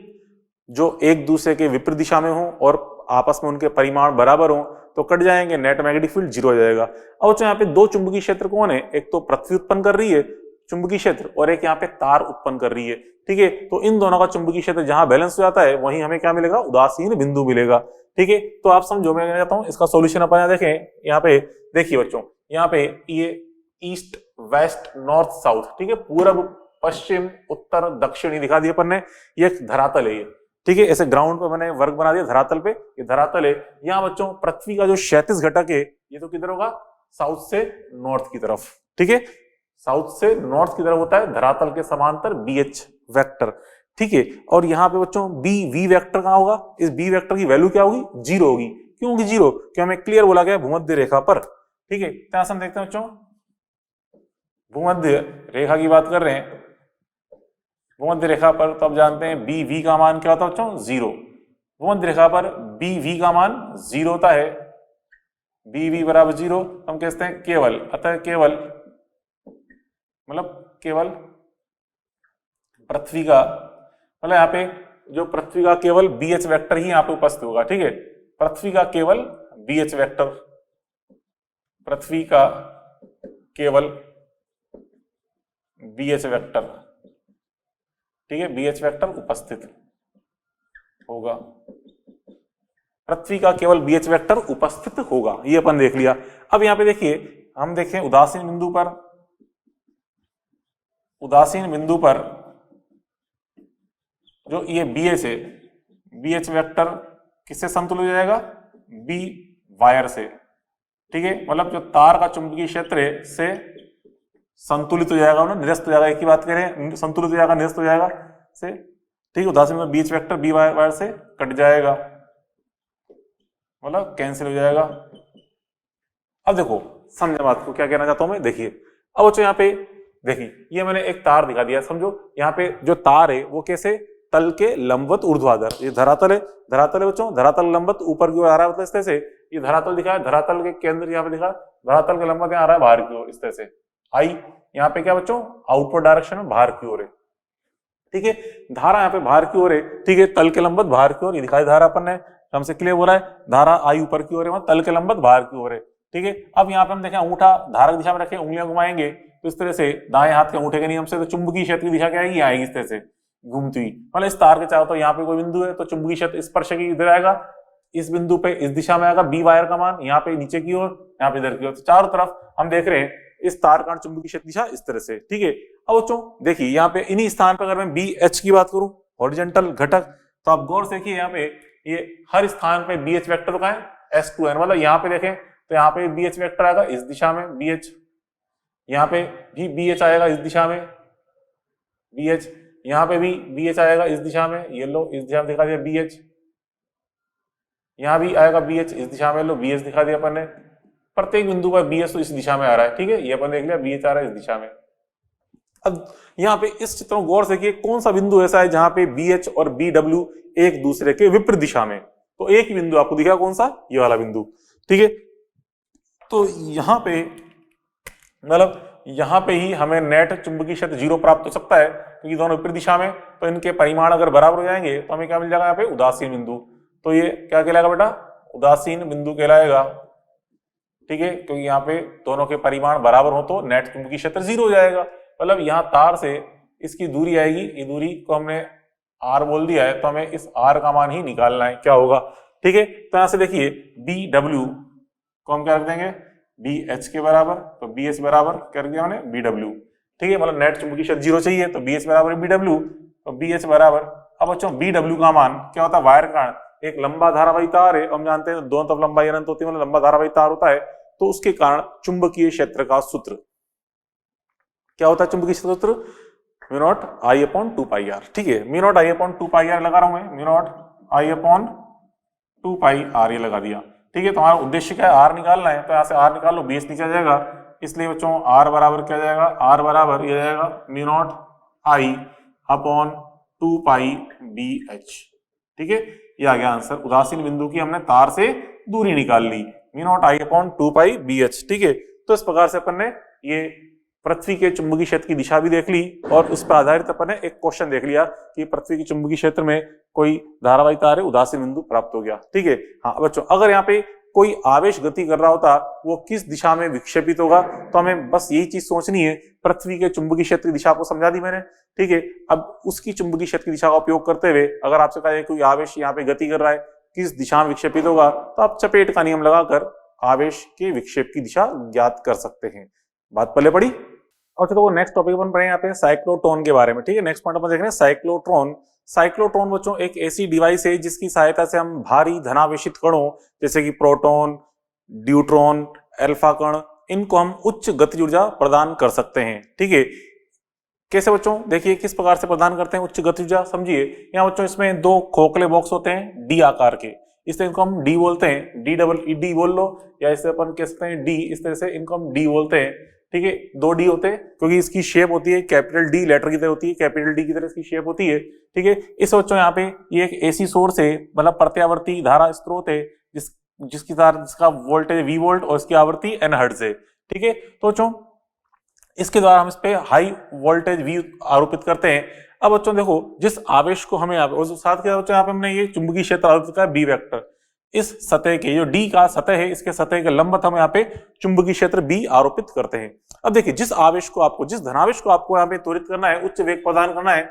जो एक दूसरे के विपरीत दिशा में हो और आपस में उनके परिमाण बराबर हो, तो कट जाएंगे, नेट मैग्नेटिक फील्ड जीरो हो जाएगा। अब बच्चों यहाँ पे दो चुंबकीय क्षेत्र कौन है, एक तो पृथ्वी उत्पन्न कर रही है चुंबकीय क्षेत्र और एक यहाँ पे तार उत्पन्न कर रही है। ठीक है, तो इन दोनों का चुंबकीय क्षेत्र जहां बैलेंस हो जाता है वहीं हमें क्या मिलेगा, उदासीन बिंदु मिलेगा। ठीक है, तो आप समझो, मैं कहना चाहता हूं इसका सॉल्यूशन अपन यहाँ देखें। यहाँ पे देखिए बच्चों, यहाँ पे ये ईस्ट वेस्ट नॉर्थ साउथ, ठीक है, पूर्व पश्चिम उत्तर दक्षिणी दिखा दिया अपन ने, ये एक धरातल है ये। ठीक है, ऐसे ग्राउंड पे मैंने वर्ग बना दिया धरातल पे, ये धरातल है। यहाँ बच्चों पृथ्वी का जो क्षैतिज घटक है ये तो किधर होगा, साउथ से नॉर्थ की तरफ। ठीक है, साउथ से नॉर्थ की तरफ होता है धरातल के समांतर BH वेक्टर। ठीक है, और यहाँ पे बच्चों BV वेक्टर कहाँ होगा, इस B वेक्टर की वैल्यू क्या होगी, जीरो होगी। क्यों होगी जीरो, क्यों हमें क्लियर बोला गया भूमध्य रेखा पर। ठीक है, क्या हम देखते हैं बच्चों, भूमध्य रेखा की बात कर रहे हैं, भूमध्य रेखा पर तो आप जानते हैं BV का मान क्या होता है बच्चों, जीरो। भूमध्य रेखा पर BV का मान जीरो होता है, BV बराबर जीरो। हम कहते हैं केवल, अतः केवल मतलब केवल पृथ्वी का, मतलब यहाँ पे जो पृथ्वी का केवल BH वेक्टर ही यहाँ पे उपस्थित होगा। ठीक है, पृथ्वी का केवल BH वेक्टर, पृथ्वी का केवल BH वेक्टर, ठीक है, BH वेक्टर उपस्थित होगा, पृथ्वी का केवल BH वेक्टर उपस्थित होगा, ये अपन देख लिया। अब यहाँ पे देखिए, हम देखें उदासीन बिंदु पर, उदासीन बिंदु पर जो ये BH है, BH वेक्टर किससे समतुल्य हो जाएगा, B वायर से। ठीक है, मतलब जो तार का चुंबकीय क्षेत्र है से संतुलित हो जाएगा, ना निरस्त हो जाएगा, एक ही बात करें, संतुलित हो जाएगा, निरस्त हो जाएगा से। ठीक है, उदासीन में BH वेक्टर B वायर से कट जाएगा, मतलब कैंसिल हो जाएगा। अब देखो समझे बात को, क्या कहना चाहता हूं मैं, देखिए अब बच्चों यहाँ पे देखिए, ये मैंने एक तार दिखा दिया, समझो यहाँ पे जो तार है वो कैसे, तल के लंबवत ऊर्ध्वाधर, ये धरातल है, धरातल है बच्चों, धरातल लंबवत ऊपर की ओर आ रहा है, मतलब इस तरह से ये धरातल दिखा है, धरातल के केंद्र यहाँ पे दिखा, धरातल के लंबवत यहाँ आ रहा है बाहर की ओर, इस तरह से आई, यहाँ पे क्या बच्चों, आउटवर्ड डायरेक्शन में बाहर की ओर है। ठीक है, धारा यहाँ पे बाहर की ओर है। ठीक है, तल के लंबवत बाहर की ओर, ये दिखाई धारा अपन ने हमसे क्लियर हो रहा है, धारा आई ऊपर की ओर है, तल के लंबवत बाहर की ओर है। ठीक है, अब यहाँ पे हम देखें अंगूठा धारा की दिशा में रखें, उंगलियां घुमाएंगे तो इस तरह से दाएं हाथ के अंगूठे के नियम से तो चुंबकीय क्षेत्र की दिशा क्या आएगी, आएगी इस तरह से घूमती हुई, मतलब इस तार के चारों तो यहाँ पे कोई बिंदु है तो चुंबकीय क्षेत्र स्पर्श की इधर आएगा, इस बिंदु पे इस दिशा में आएगा B वायर का मान, यहाँ पे नीचे की ओर, यहाँ पे इधर की ओर, तो चारों तरफ हम देख रहे हैं इस तार का चुंबकीय क्षेत्र दिशा इस तरह से। ठीक है, अब बच्चों देखिए यहाँ पे इन्हीं स्थान पर अगर मैं BH की बात करूं, हॉरिजॉन्टल घटक, तो आप गौर से देखिए यहाँ पे ये हर स्थान पे BH वेक्टर का है S2n, मतलब यहाँ पे देखें तो यहाँ पे BH वेक्टर आएगा इस दिशा में BH, यहाँ पे भी BH आएगा इस दिशा में BH, यहाँ पे भी BH आएगा इस दिशा में, ये लो इस दिशा में दिखा दिया BH, यहाँ भी आएगा BH इस दिशा में, लो BH दिखा दिया अपन ने, प्रत्येक बिंदु पर BH तो इस दिशा में आ रहा है। ठीक है, ये अपन देख लिया BH आ रहा है इस दिशा में। अब यहाँ पे इस चित्र में गौर से देखिए कौन सा बिंदु ऐसा है जहां पे BH और BW एक दूसरे के विपरीत दिशा में, तो एक ही बिंदु आपको दिखा, कौन सा, ये वाला बिंदु। ठीक है, तो यहाँ पे मतलब यहाँ पे ही हमें नेट चुंबकीय क्षेत्र जीरो प्राप्त हो सकता है क्योंकि दोनों विपरीत दिशा में, तो इनके परिमाण अगर बराबर हो जाएंगे तो हमें क्या मिल जाएगा, यहाँ पे उदासीन बिंदु। तो ये क्या कहलाएगा बेटा, उदासीन बिंदु कहलाएगा। ठीक है, क्योंकि यहाँ पे दोनों के परिमाण बराबर हो तो नेट चुंबकीय क्षेत्र जीरो हो जाएगा, मतलब यहाँ तार से इसकी दूरी आएगी, ये दूरी को हमने R बोल दिया है, तो हमें इस R का मान ही निकालना है, क्या होगा। ठीक है, तो यहाँ से देखिए BW को हम क्या रख देंगे, BH के बराबर, तो BH बराबर कर दिया हमने BW। ठीक है, मतलब नेट चुंबकीय क्षेत्र जीरो चाहिए तो BH बराबर BW, तो BH बराबर, अब बच्चों BW का मान क्या होता है, वायर का एक लंबा धारावाही तार है, हम जानते हैं दोनों तरफ लंबाई अनंत होती है, मतलब लंबा धारावाही तार होता है, तो उसके कारण चुंबकीय क्षेत्र का सूत्र क्या होता है, चुंबकीय क्षेत्र सूत्र mu naught I upon 2πr। ठीक है, mu naught I upon 2πr लगा रहा हूं मैं, mu naught I upon 2πr ये लगा दिया। ठीक है, तो हमारा उद्देश्य क्या है, R निकालना है, तो यहाँ से R निकाल लो, BH नीचे आ जाएगा, इसलिए बच्चों R बराबर क्या जाएगा, R बराबर ये जाएगा mu naught I upon 2 pi B H. ठीक है, ये आ गया आंसर। उदासीन बिंदु की हमने तार से दूरी निकाल ली, mu not I upon 2 pi B H. ठीक है, तो इस प्रकार से अपन ने ये पृथ्वी के चुंबकीय क्षेत्र की दिशा भी देख ली और उस पर आधारित अपन ने एक क्वेश्चन देख लिया कि पृथ्वी के चुंबकीय क्षेत्र में कोई धारावाही तार है, उदासीन बिंदु प्राप्त हो गया। ठीक है, हाँ बच्चों, अगर यहाँ पे कोई आवेश गति कर रहा होता वो किस दिशा में विक्षेपित होगा, तो हमें बस यही चीज सोचनी है। पृथ्वी के चुंबकीय क्षेत्र की दिशा को समझा दी मैंने। ठीक है, अब उसकी चुंबकीय क्षेत्र की दिशा का उपयोग करते हुए अगर आपसे कहा कोई आवेश यहाँ पे गति कर रहा है, किस दिशा में विक्षेपित होगा, तो आप चपेट का नियम लगाकर आवेश के विक्षेप की दिशा ज्ञात कर सकते हैं। बात पहले पड़ी। और चलो नेक्स्ट टॉपिक अपन पढ़ेंगे यहाँ पे साइक्लोट्रॉन के बारे में। ठीक है, नेक्स्ट पॉइंट अपन देख रहे हैं साइक्लोट्रॉन। साइक्लोट्रॉन बच्चों एक ऐसी डिवाइस है जिसकी सहायता से हम भारी धनावेशित कणों जैसे कि प्रोटॉन, ड्यूट्रॉन, अल्फा कण, इनको हम उच्च गतिज ऊर्जा प्रदान कर सकते हैं। ठीक है, कैसे बच्चों, देखिए किस प्रकार से प्रदान करते हैं उच्च गतिज ऊर्जा, समझिए। यहाँ बच्चों इसमें दो खोखले बॉक्स होते हैं डी आकार के, इस तरह इनको हम डी बोलते हैं, डी डबल ई डी बोल लो, या इसे अपन कह सकते हैं डी, इस तरह से इनको हम डी बोलते हैं। ठीक है, दो डी होते हैं क्योंकि इसकी शेप होती है कैपिटल डी लेटर की तरह होती है, कैपिटल डी की तरह इसकी शेप होती है। ठीक है, इस बच्चों यहाँ पे ये एक एसी सोर्स है, मतलब प्रत्यावर्ती धारा स्रोत है जिसका वोल्टेज वी वोल्ट और इसकी आवृत्ति एन हर्ट्ज है। ठीक है, तो बच्चों इसके द्वारा हम इस पे हाई वोल्टेज वी आरोपित करते हैं। अब बच्चों देखो, जिस आवेश को हमें और साथ के बच्चों यहाँ पे हमने ये चुंबकीय क्षेत्र आरोपित किया बी वेक्टर, इस सतह के जो डी का सतह है इसके सतह के लंबवत हम यहाँ पे चुंबकीय क्षेत्र बी आरोपित करते हैं। अब देखिए जिस धनावेश को आपको यहाँ पे त्वरित करना है, उच्च वेग प्रदान करना है,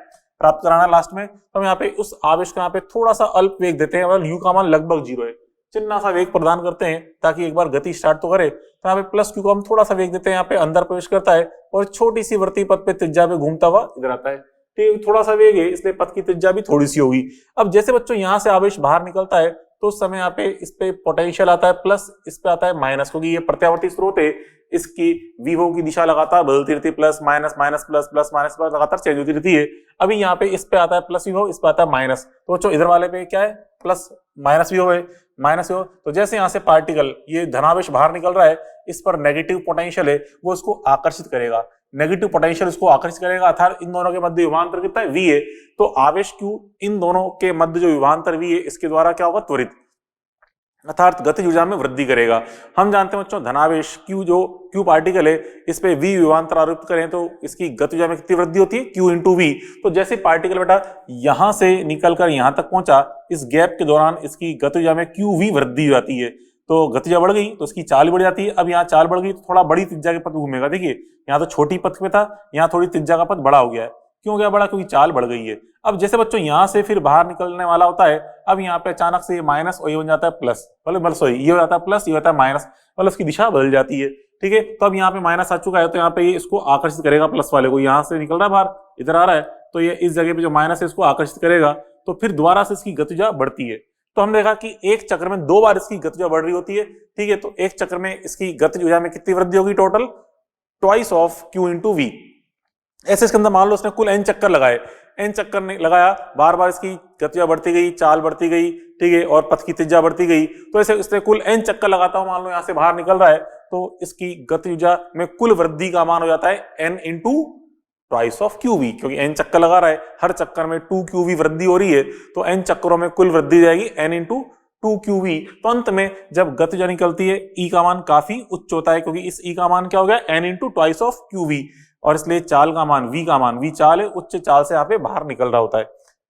प्राप्त कराना है लास्ट में, तो हम यहाँ पे उस आवेश को यहाँ पे थोड़ा सा अल्प वेग देते हैं, मतलब यू का मान लगभग 0 है, चिन्ना सा वेग प्रदान करते हैं ताकि एक बार गति स्टार्ट तो करे। तो यहाँ पे प्लस क्यू को हम थोड़ा सा वेग देते हैं, यहाँ पे अंदर प्रवेश करता है और छोटी सी वृत्तीय पथ पे त्रिज्या पे घूमता हुआ इधर आता है। तो थोड़ा सा वेग है इसलिए पथ की त्रिज्या भी थोड़ी सी होगी। अब जैसे बच्चों यहाँ से आवेश बाहर निकलता है तो उस समय यहाँ पे इस पे पोटेंशियल आता है प्लस, इस पे आता है माइनस, क्योंकि ये प्रत्यावर्ती स्रोत है, इसकी विभव की दिशा लगातार बदलती रहती है, plus minus minus plus plus minus plus लगातार चेंज होती रहती है। अभी यहाँ पे इस पे आता है प्लस विभव, इस पे आता है माइनस, तो बच्चों इधर वाले पे क्या है प्लस माइनस विभव है, माइनस विभव। तो जैसे यहाँ से पार्टिकल ये धनावेश बाहर निकल रहा है, इस पर नेगेटिव पोटेंशियल है, वो इसको आकर्षित करेगा, नेगेटिव पोटेंशियल इसको आकर्षित करेगा, अर्थात इन दोनों के मध्य विभवांतर कितना है, v है। तो आवेश q इन दोनों के मध्य जो विभवांतर v है इसके द्वारा क्या होगा, त्वरित, अर्थात गतिज ऊर्जा में वृद्धि करेगा। हम जानते हैं बच्चों धनावेश q जो q पार्टिकल है इस पे v विभवांतर आरोपित करें तो इसकी गतिज ऊर्जा में कितनी वृद्धि होती है, q इंटू वी। तो जैसे पार्टिकल बेटा यहां से निकलकर यहां तक पहुंचा, इस गैप के दौरान इसकी गतिज ऊर्जा में qv वृद्धि हो जाती है, तो गतिज ऊर्जा बढ़ गई तो इसकी चाल बढ़ जाती है। अब यहाँ चाल बढ़ गई तो थोड़ा बड़ी त्रिज्या के पथ घूमेगा। देखिए यहाँ तो छोटी पथ पे था, यहाँ थोड़ी त्रिज्या का पथ बड़ा हो गया है। क्यों गया बड़ा, क्योंकि चाल बढ़ गई है। अब जैसे बच्चों यहाँ से फिर बाहर निकलने वाला होता है, अब यहाँ पे अचानक से ये माइनस और ये बन जाता है प्लस, मतलब सॉरी ये हो जाता है प्लस, ये होता है माइनस, मतलब इसकी दिशा बदल जाती है। ठीक है, तो अब यहाँ पे माइनस आ चुका है तो यहाँ पे ये इसको आकर्षित करेगा प्लस वाले को, यहाँ से निकल रहा है बाहर इधर आ रहा है तो ये इस जगह पे जो माइनस है इसको आकर्षित करेगा, तो फिर दोबारा से इसकी गति ऊर्जा बढ़ती है। तो हमने देखा कि एक चक्र में 2 बार इसकी गति ऊर्जा बढ़ रही होती है। ठीक है, तो एक चक्र में इसकी गति ऊर्जा में कितनी वृद्धि होगी, total twice of q into V. ऐसे इसके अंदर मान लो उसने कुल n चक्कर लगाए, n चक्कर ने लगाया, बार बार इसकी गति बढ़ती गई, चाल बढ़ती गई, ठीक है, और पथ की त्रिज्या बढ़ती गई। तो ऐसे इसने कुल n चक्कर लगाता हूं, मान लो यहाँ से बाहर निकल रहा है तो इसकी गति ऊर्जा में कुल वृद्धि का मान हो जाता है n into twice of qv, क्योंकि n चक्कर लगा रहा है, हर चक्कर में 2qv वृद्धि हो रही है, तो n चक्करों में कुल वृद्धि जाएगी n इंटू 2qv। तो अंत में जब गति ऊर्जा निकलती है e का मान काफी उच्च होता है, क्योंकि इस e का मान क्या हो गया, n into twice of qv, और इसलिए चाल का मान v का मान, v चाल है, उच्च चाल से यहाँ पे बाहर निकल रहा होता है।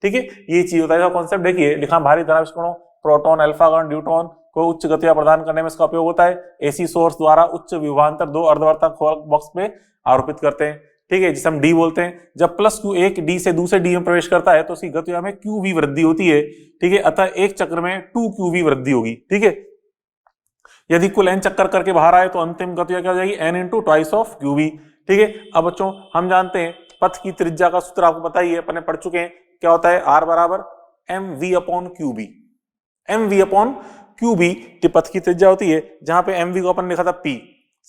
ठीक है, ये चीज होता है। कॉन्सेप्ट देखिए लिखा, भारी धनावेश कणों प्रोटॉन, अल्फा कण, न्यूट्रॉन को उच्च गति प्रदान करने में इसका उपयोग होता है। एसी सोर्स द्वारा उच्च विभवांतर 2 अर्धवर्तक बॉक्स में आरोपित करते हैं। ठीक है, जिसे हम डी बोलते हैं। जब प्लस क्यू एक डी से दूसरे डी में प्रवेश करता है तो उसकी गति ऊर्जा में क्यूवी वृद्धि होती है। ठीक है, अतः एक चक्र में 2qv वृद्धि होगी। ठीक है, यदि कुल n चक्कर करके बाहर आए तो अंतिम गति ऊर्जा क्या हो जाएगी, n into twice of qv। ठीक है, अब बच्चों हम जानते हैं पथ की त्रिज्या का सूत्र आपको पता ही है, अपने पढ़ चुके हैं, क्या होता है, r बराबर mv upon qb। mv upon qb की पथ की त्रिज्या होती है, जहां पे mv को अपन लिखा था p,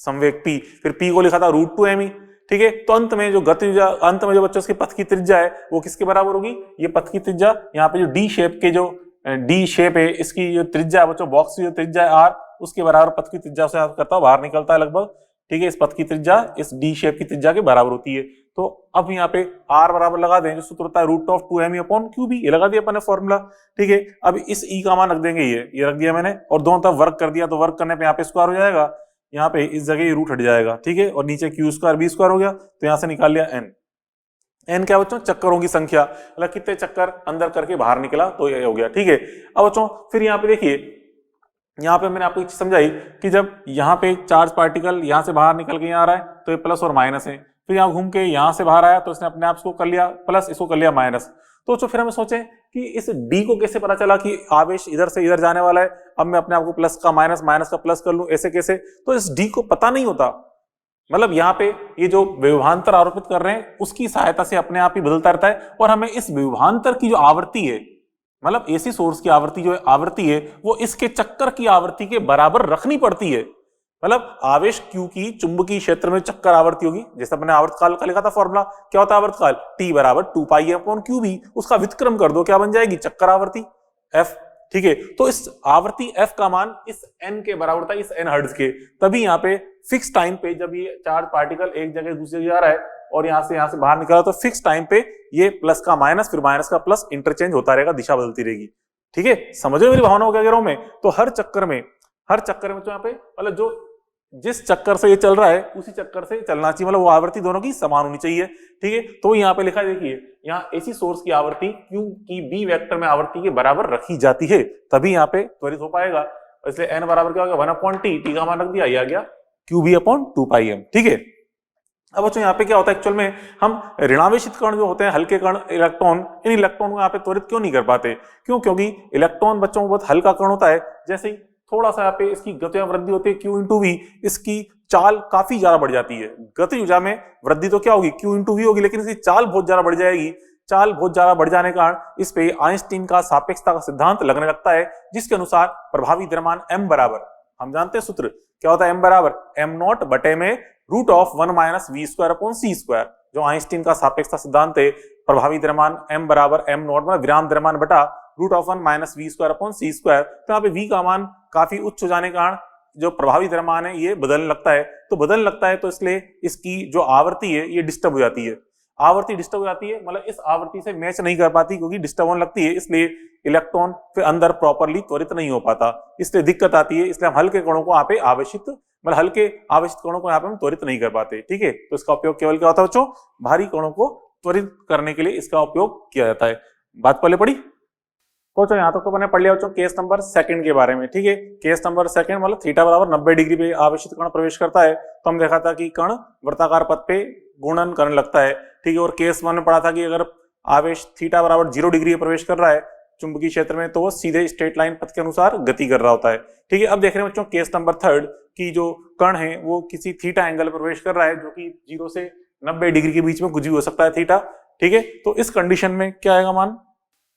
संवेग p, फिर p को लिखा था √2me। ठीक है, तो अंत में जो गति ऊर्जा, अंत में जो बच्चों की पथ की त्रिज्या है वो किसके बराबर होगी, ये पथ की त्रिज्या, यहाँ पे जो डी शेप के जो डी शेप है इसकी जो त्रिज्या है बच्चों, बॉक्स की जो त्रिज्या है r, उसके बराबर पथ की त्रिज्या से करता है, बाहर निकलता है लगभग। ठीक है, इस पथ की त्रिज्या इस डी शेप की त्रिज्या के बराबर होती है। तो अब यहाँ पे r बराबर लगा दें, जो सूत्र होता है √2m/qb, ये लगा दिया अपन ने फॉर्मूला। ठीक है, अब इस e का मान रख देंगे, ये रख दिया मैंने, और दोनों तरफ वर्क कर दिया, तो वर्क करने पे यहाँ पे स्क्वायर हो जाएगा, यहाँ पे इस जगह रूट हट जाएगा। ठीक है, और नीचे q² b² हो गया, तो यहाँ से निकाल लिया n। n क्या बच्चों? चक्करों की संख्या, मतलब कितने चक्कर अंदर करके बाहर निकला, तो ये हो गया। ठीक है, अब बच्चों फिर यहाँ पे देखिए, यहाँ पे मैंने आपको एक चीज समझाई कि जब यहाँ पे चार्ज पार्टिकल यहाँ से बाहर निकल के यहाँ आ रहा है तो ये प्लस और माइनस है, फिर यहाँ घूम के यहाँ से बाहर आया तो इसने अपने आप इसको कर लिया प्लस, इसको कर लिया माइनस। तो फिर हम सोचें कि इस d को कैसे पता चला कि आवेश इधर से इधर जाने वाला है, अब मैं अपने आप को प्लस का माइनस, माइनस का प्लस कर लूं, ऐसे कैसे? तो इस d को पता नहीं होता, मतलब यहाँ पे ये जो विभवांतर आरोपित कर रहे हैं उसकी सहायता से अपने आप ही बदलता रहता है, और हमें इस विभवांतर की जो आवृत्ति है, मतलब एसी सोर्स की आवृत्ति जो आवृत्ति है वो इसके चक्कर की आवृत्ति के बराबर रखनी पड़ती है। मतलब आवेश Q की चुंबकीय क्षेत्र में चक्कर आवृत्ति होगी, जैसे अपने आवर्तकाल का लिखा था फॉर्मूला, क्या होता है आवर्तकाल? T बराबर 2π/qb, उसका व्युत्क्रम कर दो, क्या बन जाएगी? चक्कर आवृत्ति f। ठीक है, तो इस आवृत्ति f का मान इस n के बराबर था, इस n हर्ट्ज के। तभी यहाँ पे फिक्स टाइम पे जब ये चार्ज पार्टिकल एक जगह दूसरी जगह जा रहा है और यहाँ से बाहर निकला, तो फिक्स टाइम पे ये प्लस का माइनस, फिर माइनस का प्लस इंटरचेंज होता रहेगा, दिशा बदलती रहेगी। ठीक है, समझ रहे मेरी भावनाओं क्या कह रहा हूं मैं? तो हर चक्कर में तो यहाँ पे मतलब जो जिस चक्कर से ये चल रहा है उसी चक्कर से चलना चाहिए, मतलब वो आवृत्ति दोनों की समान होनी चाहिए। ठीक है, तो यहाँ पे लिखा है, देखिए यहाँ एसी सोर्स की आवृत्ति Q की B वेक्टर में आवृत्ति के बराबर रखी जाती है, तभी यहाँ पे त्वरित हो पाएगा। इसलिए n बराबर क्या हो गया? 1/t, t का मान रख दिया, ये आ गया qb/2πm। ठीक है, अब बच्चों यहाँ पे क्या होता है एक्चुअल में, हम ऋणावेशित कण जो होते हैं, हल्के कण इलेक्ट्रॉन, इन इलेक्ट्रॉन को यहाँ पे त्वरित क्यों नहीं कर पाते? क्योंकि इलेक्ट्रॉन बच्चों बहुत हल्का कण होता है, जैसे ही थोड़ा सा यहाँ पे इसकी गति में वृद्धि होती है Q/v, इसकी चाल काफी ज्यादा बढ़ जाती है। गति ऊर्जा में वृद्धि तो क्या होगी? Q/v होगी, लेकिन इसकी चाल बहुत ज्यादा बढ़ जाएगी। चाल बहुत ज्यादा बढ़ जाने के कारण इस पे आइंस्टीन का सापेक्षता का सिद्धांत लगने लगता है, जिसके अनुसार प्रभावी द्रव्यमान m बराबर, हम जानते हैं सूत्र क्या होता है, m बराबर m0 बटे में √1 - v²/c²। जो आइंस्टीन का सापेक्षता सिद्धांत है, प्रभावी द्रव्यमान m बराबर m0 में विराम द्रव्यमान बटा √1 - v²/c²। तो यहाँ पे v का मान काफी उच्च हो जाने के कारण जो प्रभावी द्रव्यमान है ये बदलने लगता है, तो इसलिए इसकी जो आवृत्ति है ये डिस्टर्ब हो जाती है। आवृत्ति डिस्टर्ब हो जाती है, मतलब इस आवृत्ति से मैच नहीं कर पाती, क्योंकि डिस्टर्ब होने लगती है, इसलिए इलेक्ट्रॉन फिर अंदर प्रॉपरली त्वरित नहीं हो पाता, इसलिए दिक्कत आती है। इसलिए हम हल्के कणों को यहाँ पे आवेशित, मतलब हल्के आवेशित कणों को यहाँ पे हम त्वरित नहीं कर पाते। ठीक है, तो इसका उपयोग केवल क्या होता है बच्चों? भारी कणों को त्वरित करने के लिए इसका उपयोग किया जाता है। बात पहले पढ़ी तो यहाँ तक तो मैंने पढ़ लिया बच्चों केस नंबर 2 के बारे में। ठीक है, केस नंबर 2 मतलब थीटा बराबर 90 डिग्री पे आवेशित कण प्रवेश करता है, तो हम देखा था कि कण वृत्ताकार पथ पे घूर्णन करने लगता है। ठीक है, और केस 1 में पढ़ा था कि अगर आवेश थीटा बराबर 0 डिग्री पे प्रवेश कर रहा है चुंबकीय क्षेत्र में, तो वो सीधे स्ट्रेट लाइन पथ के अनुसार गति कर रहा होता है। ठीक है, अब देख रहे हैं बच्चों केस नंबर 3 की जो कण है वो किसी थीटा एंगल पर प्रवेश कर रहा है, जो कि 0 से 90 डिग्री के बीच में कुछ भी हो सकता है थीटा। ठीक है, तो इस कंडीशन में क्या आएगा मान?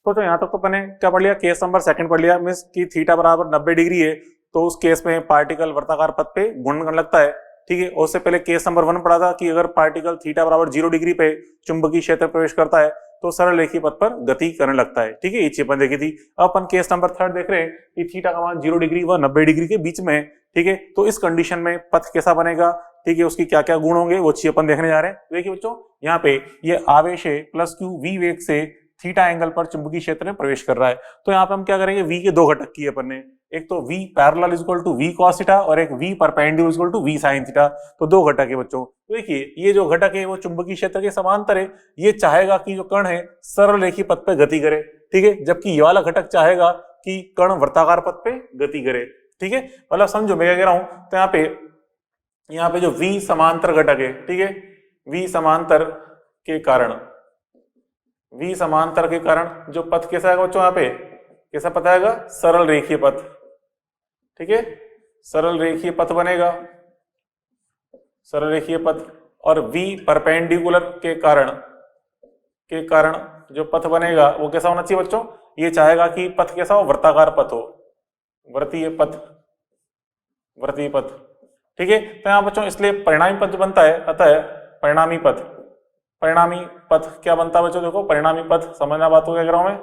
तो यहाँ तक तो मैंने क्या पढ़ लिया? केस नंबर 2 पढ़ लिया, मींस की थीटा बराबर 90 डिग्री है, तो उस केस में पार्टिकल वृत्ताकार पथ पे घूर्णन करने लगता है। ठीक है, उससे पहले केस नंबर 1 पढ़ा था कि अगर पार्टिकल थीटा बराबर 0 डिग्री पे चुंबकीय क्षेत्र प्रवेश करता है तो सरल रेखीय पथ पर गति करने लगता है। ठीक है, ये चीज अपन देखी थी। अब अपन केस नंबर 3 देख रहे हैं कि थीटा का मान 0 डिग्री व 90 डिग्री के बीच में है। ठीक है, तो इस कंडीशन में पथ कैसा बनेगा? ठीक है, उसकी क्या क्या गुण होंगे वो चीज अपन देखने जा रहे हैं। देखिए बच्चों, यहाँ पे ये आवेश है +q v वेग से थीटा एंगल पर चुंबकीय क्षेत्र में प्रवेश कर रहा है, तो यहाँ पे हम क्या करेंगे? v के दो घटक किए अपन ने, एक तो v parallel = v cos theta और एक v perpendicular = v sin theta. तो दो घटक है बच्चों। तो देखिए ये जो घटक है वो चुंबकीय क्षेत्र के समांतर है, ये चाहेगा कि जो कण है सरल रेखीय पथ पे गति करे। ठीक है, जबकि ये वाला घटक चाहेगा कि कण वृत्ताकार पथ पे गति करे। ठीक है, मतलब समझो मैं क्या कह रहा हूं। तो यहाँ पे जो v समांतर घटक है, ठीक है, v समांतर के कारण जो पथ कैसा आएगा बच्चों? यहाँ पे कैसा पथ आएगा? सरल रेखीय पथ। ठीक है, सरल रेखीय पथ बनेगा, सरल रेखीय पथ। और v परपेंडिकुलर के कारण जो पथ बनेगा वो कैसा होना चाहिए बच्चों? ये चाहेगा कि पथ कैसा हो? वृत्ताकार पथ हो, वृत्तीय पथ। ठीक है, तो यहाँ बच्चों इसलिए परिणामी पथ बनता है, अतः परिणामी पथ क्या बनता है बच्चों? देखो परिणामी पथ, समझना बात हो क्या कह रहा हूं मैं?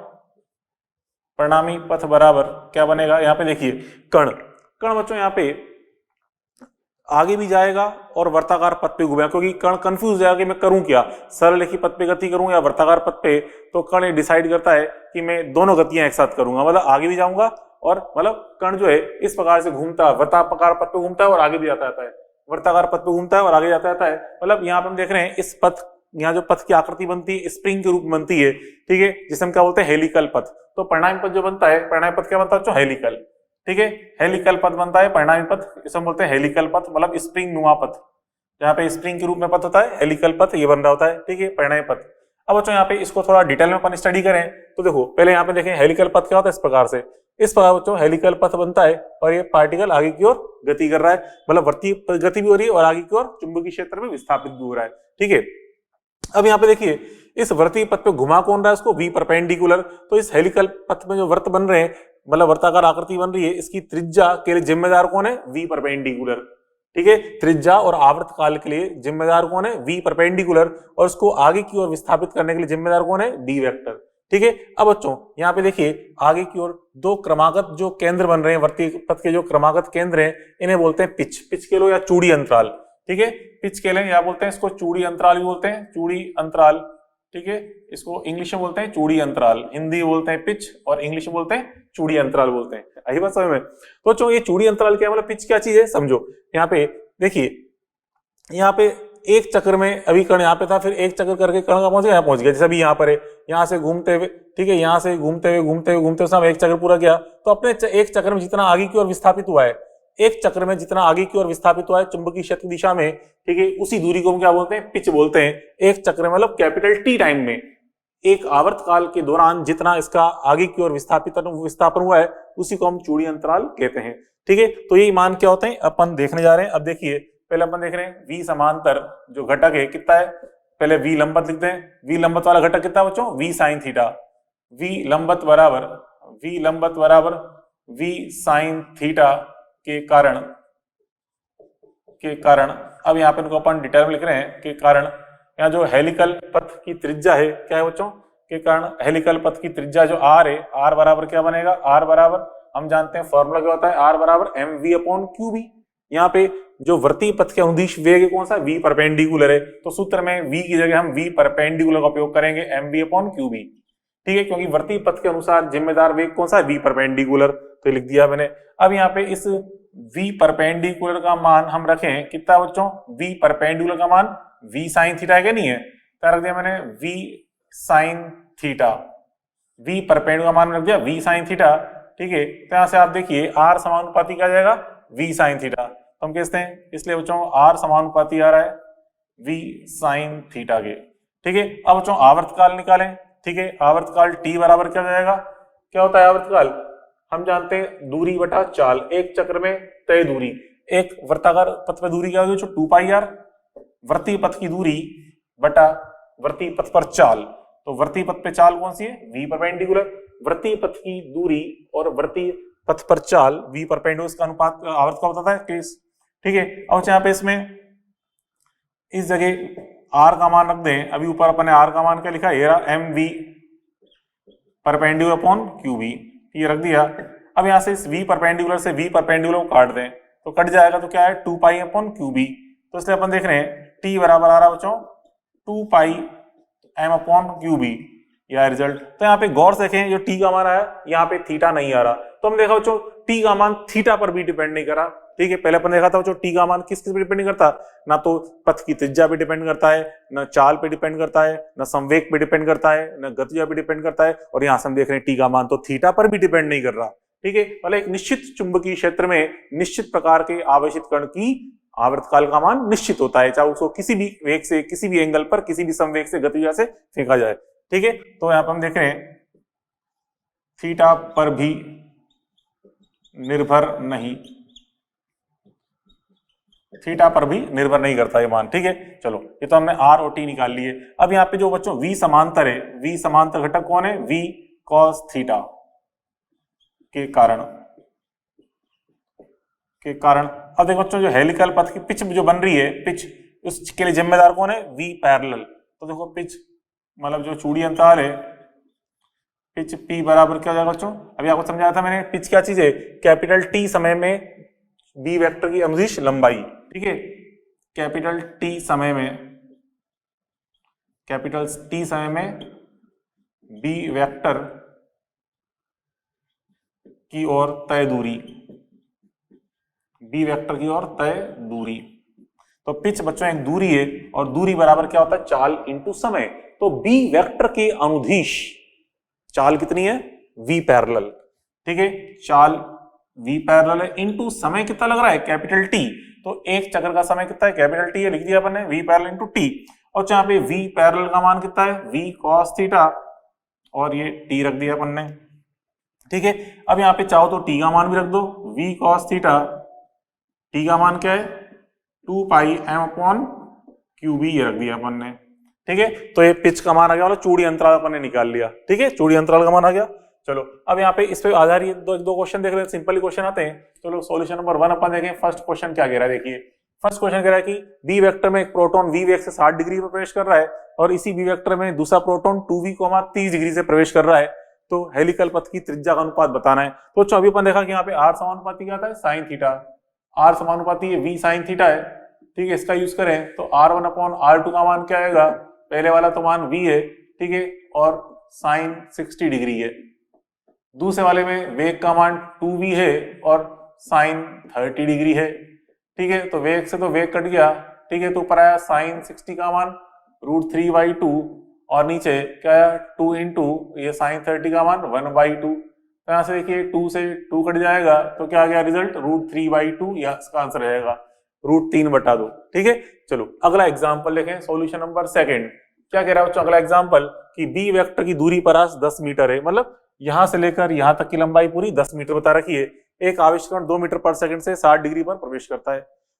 परिणामी पथ बराबर क्या बनेगा? यहाँ पे देखिए कण बच्चों, यहाँ पे आगे भी जाएगा और वर्ताकार पथ पे घूमेगा, क्योंकि कण कंफ्यूज हो जाएगा कि मैं करूं क्या, सरल रेखी पथ पे गति करूं या वर्ताकार पथ पे। तो कण ये डिसाइड करता है कि मैं दोनों गतियां एक साथ करूंगा, मतलब आगे भी जाऊंगा और मतलब कण जो है इस प्रकार से घूमता है, वर्ताकार पथ पे घूमता है और आगे भी जाता रहता है, वर्ताकार पथ पे घूमता है और आगे जाता रहता है। मतलब यहाँ पे हम देख रहे हैं इस पथ, यहाँ जो पथ की आकृति बनती है स्प्रिंग के रूप में बनती है, ठीक है, जिसे हम क्या बोलते हैं, हेलिकल पथ। तो परिणामी पथ जो बनता है, परिणामी पथ क्या बनता है, हेलिकल, ठीक है, हेलिकल पथ बनता है परिणामी पथ, इसे हम बोलते हैं हेलिकल पथ, मतलब स्प्रिंग नुमा पथ। यहाँ पे स्प्रिंग के रूप में पथ होता है, हेलिकल पथ ये बन रहा होता है, ठीक है, परिणामी पथ। अब बच्चों यहाँ पे इसको थोड़ा डिटेल में अपन स्टडी करें तो देखो, पहले यहाँ पे देखें हेलिकल पथ क्या होता है, इस प्रकार बच्चों हेलिकल पथ बनता है और ये पार्टिकल आगे की ओर गति कर रहा है, मतलब वर्ती गति भी हो रही है और आगे की ओर चुंबकीय क्षेत्र में विस्थापित भी हो रहा है, ठीक है। अब यहाँ पे देखिए इस वर्ती पथ पे घुमा कौन रहा है, उसको वी परपेंडिकुलर। तो इस हेलिकल पथ में जो वर्त बन रहे हैं, मतलब वर्ताकार आकृति बन रही है, इसकी त्रिज्या के लिए जिम्मेदार कौन है, वी परपेंडिकुलर, ठीक है, त्रिज्या और आवर्त काल के लिए जिम्मेदार कौन है, वी परपेंडिकुलर, और उसको आगे की ओर विस्थापित करने के लिए जिम्मेदार कौन है, डी वेक्टर, ठीक है। अब बच्चों यहाँ पे देखिए आगे की ओर दो क्रमागत जो केंद्र बन रहे हैं, वर्ती पथ के जो क्रमागत केंद्र हैं, इन्हें बोलते हैं पिच के लो या चूड़ी अंतराल, ठीक है, पिच के लिए या बोलते हैं इसको चूड़ी अंतराल भी बोलते हैं, चूड़ी अंतराल, ठीक है, इसको इंग्लिश में बोलते हैं चूड़ी अंतराल, हिंदी बोलते हैं पिच और इंग्लिश में बोलते हैं चूड़ी अंतराल बोलते हैं, आई बात समझ में। तो बच्चों ये चूड़ी अंतराल क्या है, मतलब पिच क्या चीज है समझो। यहाँ पे देखिए, यहाँ पे एक चक्र में अभी कण यहाँ पे था, फिर एक चक्कर करके कण का पहुंच गया, यहाँ पहुंच गया, जैसे अभी यहाँ पर है, यहाँ से घूमते हुए, ठीक है, यहाँ से घूमते हुए एक चक्र पूरा किया, तो अपने एक चक्र में जितना आगे की ओर विस्थापित हुआ है, एक चक्र में जितना आगे की ओर विस्थापित हुआ है चुंबकीय क्षेत्र की दिशा में, ठीक है, उसी दूरी को हम क्या बोलते हैं, पिच बोलते हैं। एक चक्र में मतलब कैपिटल टी टाइम में, एक आवर्त काल के दौरान जितना इसका आगे की ओर विस्थापन हुआ है, उसी को हम चूड़ी अंतराल कहते हैं, ठीक है। तो ये मान क्या होते हैं अपन देखने जा रहे हैं। अब देखिए पहले अपन देख रहे हैं वी समांतर जो घटक है कितना है, पहले वी लंबत लिखते हैं, वी लंबत वाला घटक कितना है बच्चों, वी साइन थीटा, वी लंबत बराबर वी साइन थीटा के कारण अब यहाँ पे इनको अपन डिटेल में लिख रहे हैं के कारण, यहाँ जो हेलिकल पथ की त्रिज्या है क्या है बच्चों, के कारण हेलिकल पथ की त्रिज्या जो आर है, आर बराबर क्या बनेगा, आर बराबर हम जानते हैं फॉर्मूला क्या होता है, आर बराबर M V upon Q B. यहाँ पे जो वर्ती पथ के अनुदिश वेग है कौन सा, वी परपेंडिकुलर है, तो सूत्र में वी की जगह हम वी परपेंडिकुलर का उपयोग करेंगे, M V upon Q B, ठीक है, क्योंकि वर्ती पथ के अनुसार जिम्मेदार वेग कौन सा है, वी परपेंडिकुलर, तो लिख दिया मैंने। अब यहाँ पे इस वी परपेंडिकुलर का मान हम रखें कितना बच्चों, वी परपेंडिकुलर का मान वी साइन थीटा है क्या, नहीं है, क्या रख दिया मैंने, V sine theta, V perpendicular का मान रख दिया वी साइन थीटा, ठीक है। तो यहाँ से आप देखिए आर समानुपाती क्या जाएगा, वी साइन थीटा, तो हम कहते हैं इसलिए बच्चों आर समानुपाती आ रहा है वी साइन थीटा के, ठीक है। अब बच्चों आवर्तकाल निकालें, ठीक है, आवर्तकाल टी बराबर क्या जाएगा, क्या होता है आवर्तकाल, हम जानते हैं दूरी बटा चाल, एक चक्र में तय दूरी, एक वर्ताकार पथ पर दूरी क्या होगी, 2 पाई आर, वर्ती पथ की दूरी बटा वर्ती पथ पर चाल, तो वर्ती पथ पे चाल कौन सी है, वी परपेंडिकुलर, वर्ती पथ की दूरी और वर्ती पथ पर चाल वी परपेंडिकुलर का अनुपात आवर्त का बताता है केस, ठीक है। अब यहाँ पे इसमें इस जगह आर का मान रख दें, अभी ऊपर अपने आर का मान क्या लिखा है, M V perpendicular upon Q B, ये रख दिया। अब यहाँ से इस वी परपेंडिकुलर से वी परपेंडिकुलर को काट दें तो कट जाएगा, तो क्या है 2 पाई अपॉन क्यू बी, तो इसलिए अपन देख रहे हैं टी बराबर आ रहा बच्चों 2 पाई एम अपॉन क्यू बी, यह रिजल्ट। तो यहाँ पे गौर से देखें जो टी का मान आया यहाँ पे थीटा नहीं आ रहा, तो हम देखा बच्चों टी का मान थीटा पर भी डिपेंड नहीं करा, ठीक है। पहले अपन देखा था बच्चों टी का मान किस पे डिपेंड नहीं करता, ना तो पथ की त्रिज्या पे डिपेंड करता है, न चाल पे डिपेंड करता है, न संवेग पे डिपेंड करता है, न गतिजा पे डिपेंड करता है, और यहाँ से हम देख रहे हैं टी का मान तो थीटा पर भी डिपेंड नहीं कर रहा, ठीक है। मतलब एक निश्चित चुंबकीय क्षेत्र में निश्चित प्रकार के आवेशित कण की आवर्तकाल का मान निश्चित होता है, चाहे उसको किसी भी वेग से, किसी भी एंगल पर, किसी भी संवेग से, गतिजा से फेंका जाए, ठीक है। तो यहाँ पर हम देख रहे हैं थीटा पर भी निर्भर नहीं, थीटा पर भी निर्भर नहीं करता ये मान, ठीक है। चलो ये तो हमने आर और टी निकाल लिए। अब यहाँ पे जो बच्चों वी समांतर है, वी समांतर घटक कौन है, वी कॉस थीटा के कारण अब देखो बच्चों जो हेलिकल पथ की पिच जो बन रही है, पिच उसके लिए जिम्मेदार कौन है, वी पैरेलल। तो देखो पिच मतलब जो चूड़ी अंतराल है, पिच पी बराबर क्या हो जाएगा बच्चों, अभी आपको समझाया था मैंने, पिच क्या चीज है, कैपिटल टी समय में बी वेक्टर की अनुदिश लंबाई, ठीक है, कैपिटल टी समय में बी वेक्टर की ओर तय दूरी, बी वेक्टर की ओर तय दूरी। तो पिच बच्चों एक दूरी है और दूरी बराबर क्या होता है, चाल इंटू समय। तो बी वेक्टर के अनुदिश चाल कितनी है, v पैरेलल, ठीक है, चाल v पैरेलल है इंटू समय कितना लग रहा है, कैपिटल टी। तो एक चक्कर का समय कितना है, कैपिटल टी है, लिख दिया अपन ने v पैरेलल इंटू टी। और यहाँ पे v पैरेलल का मान कितना है, v cos थीटा, और ये t रख दिया अपन ने, ठीक है। अब यहाँ पे चाहो तो t का मान भी रख दो, v cos थीटा, t का मान क्या है 2 पाई m अपॉन क्यूब, ये रख दिया अपन ने, ठीक है। तो ये पिच का मान आ गया, मतलब चूड़ी अंतराल अपन ने निकाल लिया, ठीक है, चूड़ी अंतराल का मान आ गया। चलो अब यहाँ पे इस पे आधारित दो क्वेश्चन देख रहे हैं, सिंपल क्वेश्चन आते हैं। चलो सॉल्यूशन नंबर 1 अपन देखें। फर्स्ट क्वेश्चन क्या कह रहा है, देखिए फर्स्ट क्वेश्चन कह रहा है कि बी वेक्टर में एक प्रोटॉन वी वेग से 60 डिग्री पर प्रवेश कर रहा है और इसी बी वेक्टर में दूसरा प्रोटॉन 2v, 30 डिग्री से प्रवेश कर रहा है। तो हेलिकल पथ की त्रिज्या का अनुपात बताना है। तो अभी अपन देखा कि यहाँ पे r समानुपाती क्या आता है, साइन थीटा, r समानुपाती v साइन थीटा है, ठीक है। इसका यूज करें तो r1 अपॉन r2 का मान क्या आएगा, पहले वाला तो मान v है, ठीक है, और साइन 60 डिग्री है। दूसरे वाले में वेग का मान 2v है और साइन 30 डिग्री है, ठीक है। तो वेग से तो वेग कट गया, ठीक है, तो ऊपर आया साइन 60 का मान √3/2 और नीचे क्या आया 2 इंटू ये साइन 30 का मान 1/2। तो यहाँ से देखिए 2 से 2 कट जाएगा तो क्या आ गया रिजल्ट, √3/2, यह इसका आंसर रहेगा √3/2, ठीक है। चलो अगला एग्जाम्पल देखें, सॉल्यूशन नंबर 2। क्या कह रहा है बच्चों अगला एग्जाम्पल कि बी वेक्टर की दूरी परास 10 मीटर है, मतलब यहां से लेकर यहां तक की लंबाई पूरी 10 मीटर बता रखी है। एक आवेशकण 2 मीटर पर सेकंड से 60 डिग्री पर प्रवेश करता है।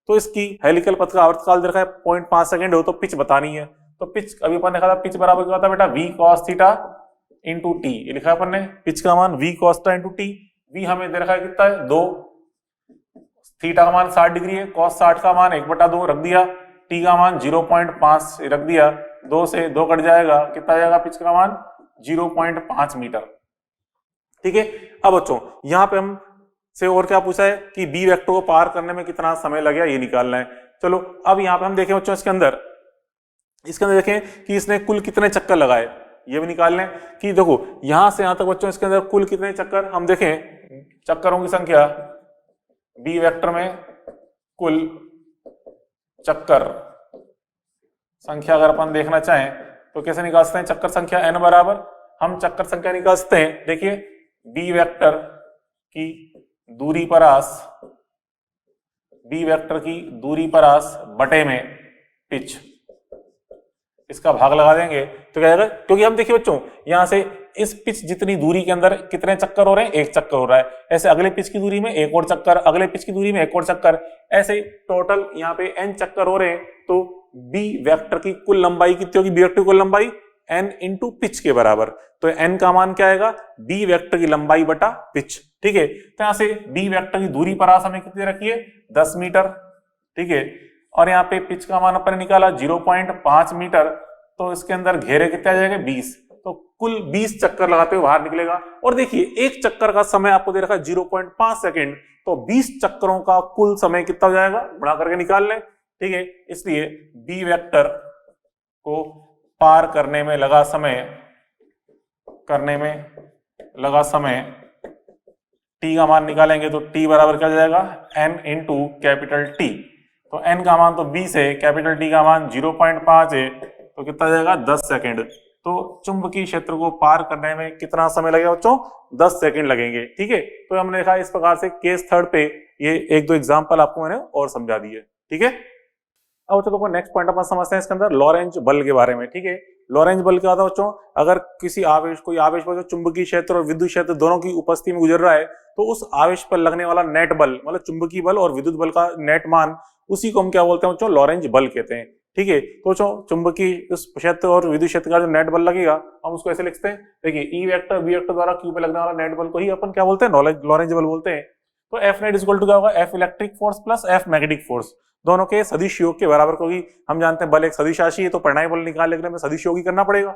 तो इसकी हेलिकल पथ का आवर्तकाल दे रखा है 0.5 सेकंड हो, तो पिच बतानी है। तो पिच अभी अपन ने देखा था, पिच बराबर क्या होता है बेटा, v cos theta into T, ये लिखा है अपन ने, पिच का मान v cos theta into T. v हमें दे रखा है कितना है 2, थीटा का मान 60 डिग्री है, cos 60 का मान 1/2 रख दिया, t का मान 0.5 रख दिया, 2 से 2 कट जाएगा, कितना जाएगा पिच का मान 0.5 मीटर, ठीक है। अब बच्चों यहाँ पे हम से और क्या पूछा है कि बी वेक्टर को पार करने में कितना समय लगेगा, ये निकालना है। चलो अब यहाँ पे हम देखें बच्चों इसके अंदर देखें कि इसने कुल कितने चक्कर लगाए, ये भी निकाल लें कि देखो यहां से यहां तक बच्चों इसके अंदर कुल कितने चक्कर, हम देखें चक्करों की संख्या, बी वेक्टर में कुल चक्कर संख्या अगर अपन देखना चाहें तो कैसे निकाल सकते हैं, चक्कर संख्या n बराबर, हम चक्कर संख्या निकाल सकते हैं। देखिए बी वेक्टर की दूरी परास, बी वेक्टर की दूरी परास बटे में पिच, इसका भाग लगा देंगे तो क्या आएगा, क्योंकि हम देखिए बच्चों यहां से इस पिच जितनी दूरी के अंदर कितने चक्कर हो रहे हैं, एक चक्कर हो रहा है, ऐसे अगले पिच की दूरी में एक और चक्कर, अगले पिच की दूरी में एक और चक्कर, ऐसे टोटल यहाँ पे n चक्कर हो रहे हैं। तो बी वेक्टर की कुल लंबाई कितनी होगी, बी वेक्टर की कुल लंबाई n इंटू पिच के बराबर। तो n का मान क्या आएगा, बी वेक्टर की लंबाई बटा पिच, ठीक है। तो यहाँ से बी वेक्टर की दूरी परास हमें कितनी रखी है 10 मीटर, ठीक है, और यहाँ पे पिच का मान अपन ने निकाला 0.5 मीटर, तो इसके अंदर घेरे कितने आ जाएंगे 20, तो कुल 20 चक्कर लगाते हुए बाहर निकलेगा। और देखिए एक चक्कर का समय आपको दे रखा है 0.5 सेकंड, तो 20 चक्करों का कुल समय कितना हो जाएगा, बढ़ा करके निकाल लें, ठीक है। इसलिए बी वेक्टर को पार करने में लगा समय t का मान निकालेंगे तो t बराबर क्या जाएगा n इंटू कैपिटल T। तो n का मान तो 20 है, कैपिटल T का मान 0.5 है, तो कितना जाएगा 10 सेकंड। तो चुंबकीय क्षेत्र को पार करने में कितना समय लगेगा बच्चों, 10 सेकंड लगेंगे, ठीक है। तो हमने देखा इस प्रकार से केस 3 पे ये 1-2 एग्जांपल आपको मैंने और समझा दिए, ठीक है। अब बच्चों नेक्स्ट पॉइंट अपन समझते हैं इसके अंदर लॉरेंज बल के बारे में, ठीक है। लॉरेंज बल क्या होता है बच्चों, अगर किसी आवेश, कोई आवेश पर जो चुंबकीय क्षेत्र और विद्युत क्षेत्र दोनों की उपस्थिति में गुजर रहा है, तो उस आवेश पर लगने वाला नेट बल, मतलब चुंबकीय बल और विद्युत बल का नेट मान, उसी को हम क्या बोलते हैं बच्चों, लॉरेंज बल कहते हैं, ठीक है। तो बच्चों चुंबकीय उस क्षेत्र और विद्युत क्षेत्र का जो नेट बल लगेगा हम उसको ऐसे लिखते हैं, देखिए ई वेक्टर बी वेक्टर द्वारा क्यू पे लगने वाला नेट बल को ही अपन क्या बोलते हैं, लॉरेंज बल बोलते हैं। तो एफ नेट इक्वल टू क्या होगा, F electric force plus F magnetic force, दोनों के सदिश योग के बराबर, क्योंकि हम जानते हैं बल एक सदिश राशि है, तो परिणामी बल निकालने के लिए हमें सदिश योग ही करना पड़ेगा,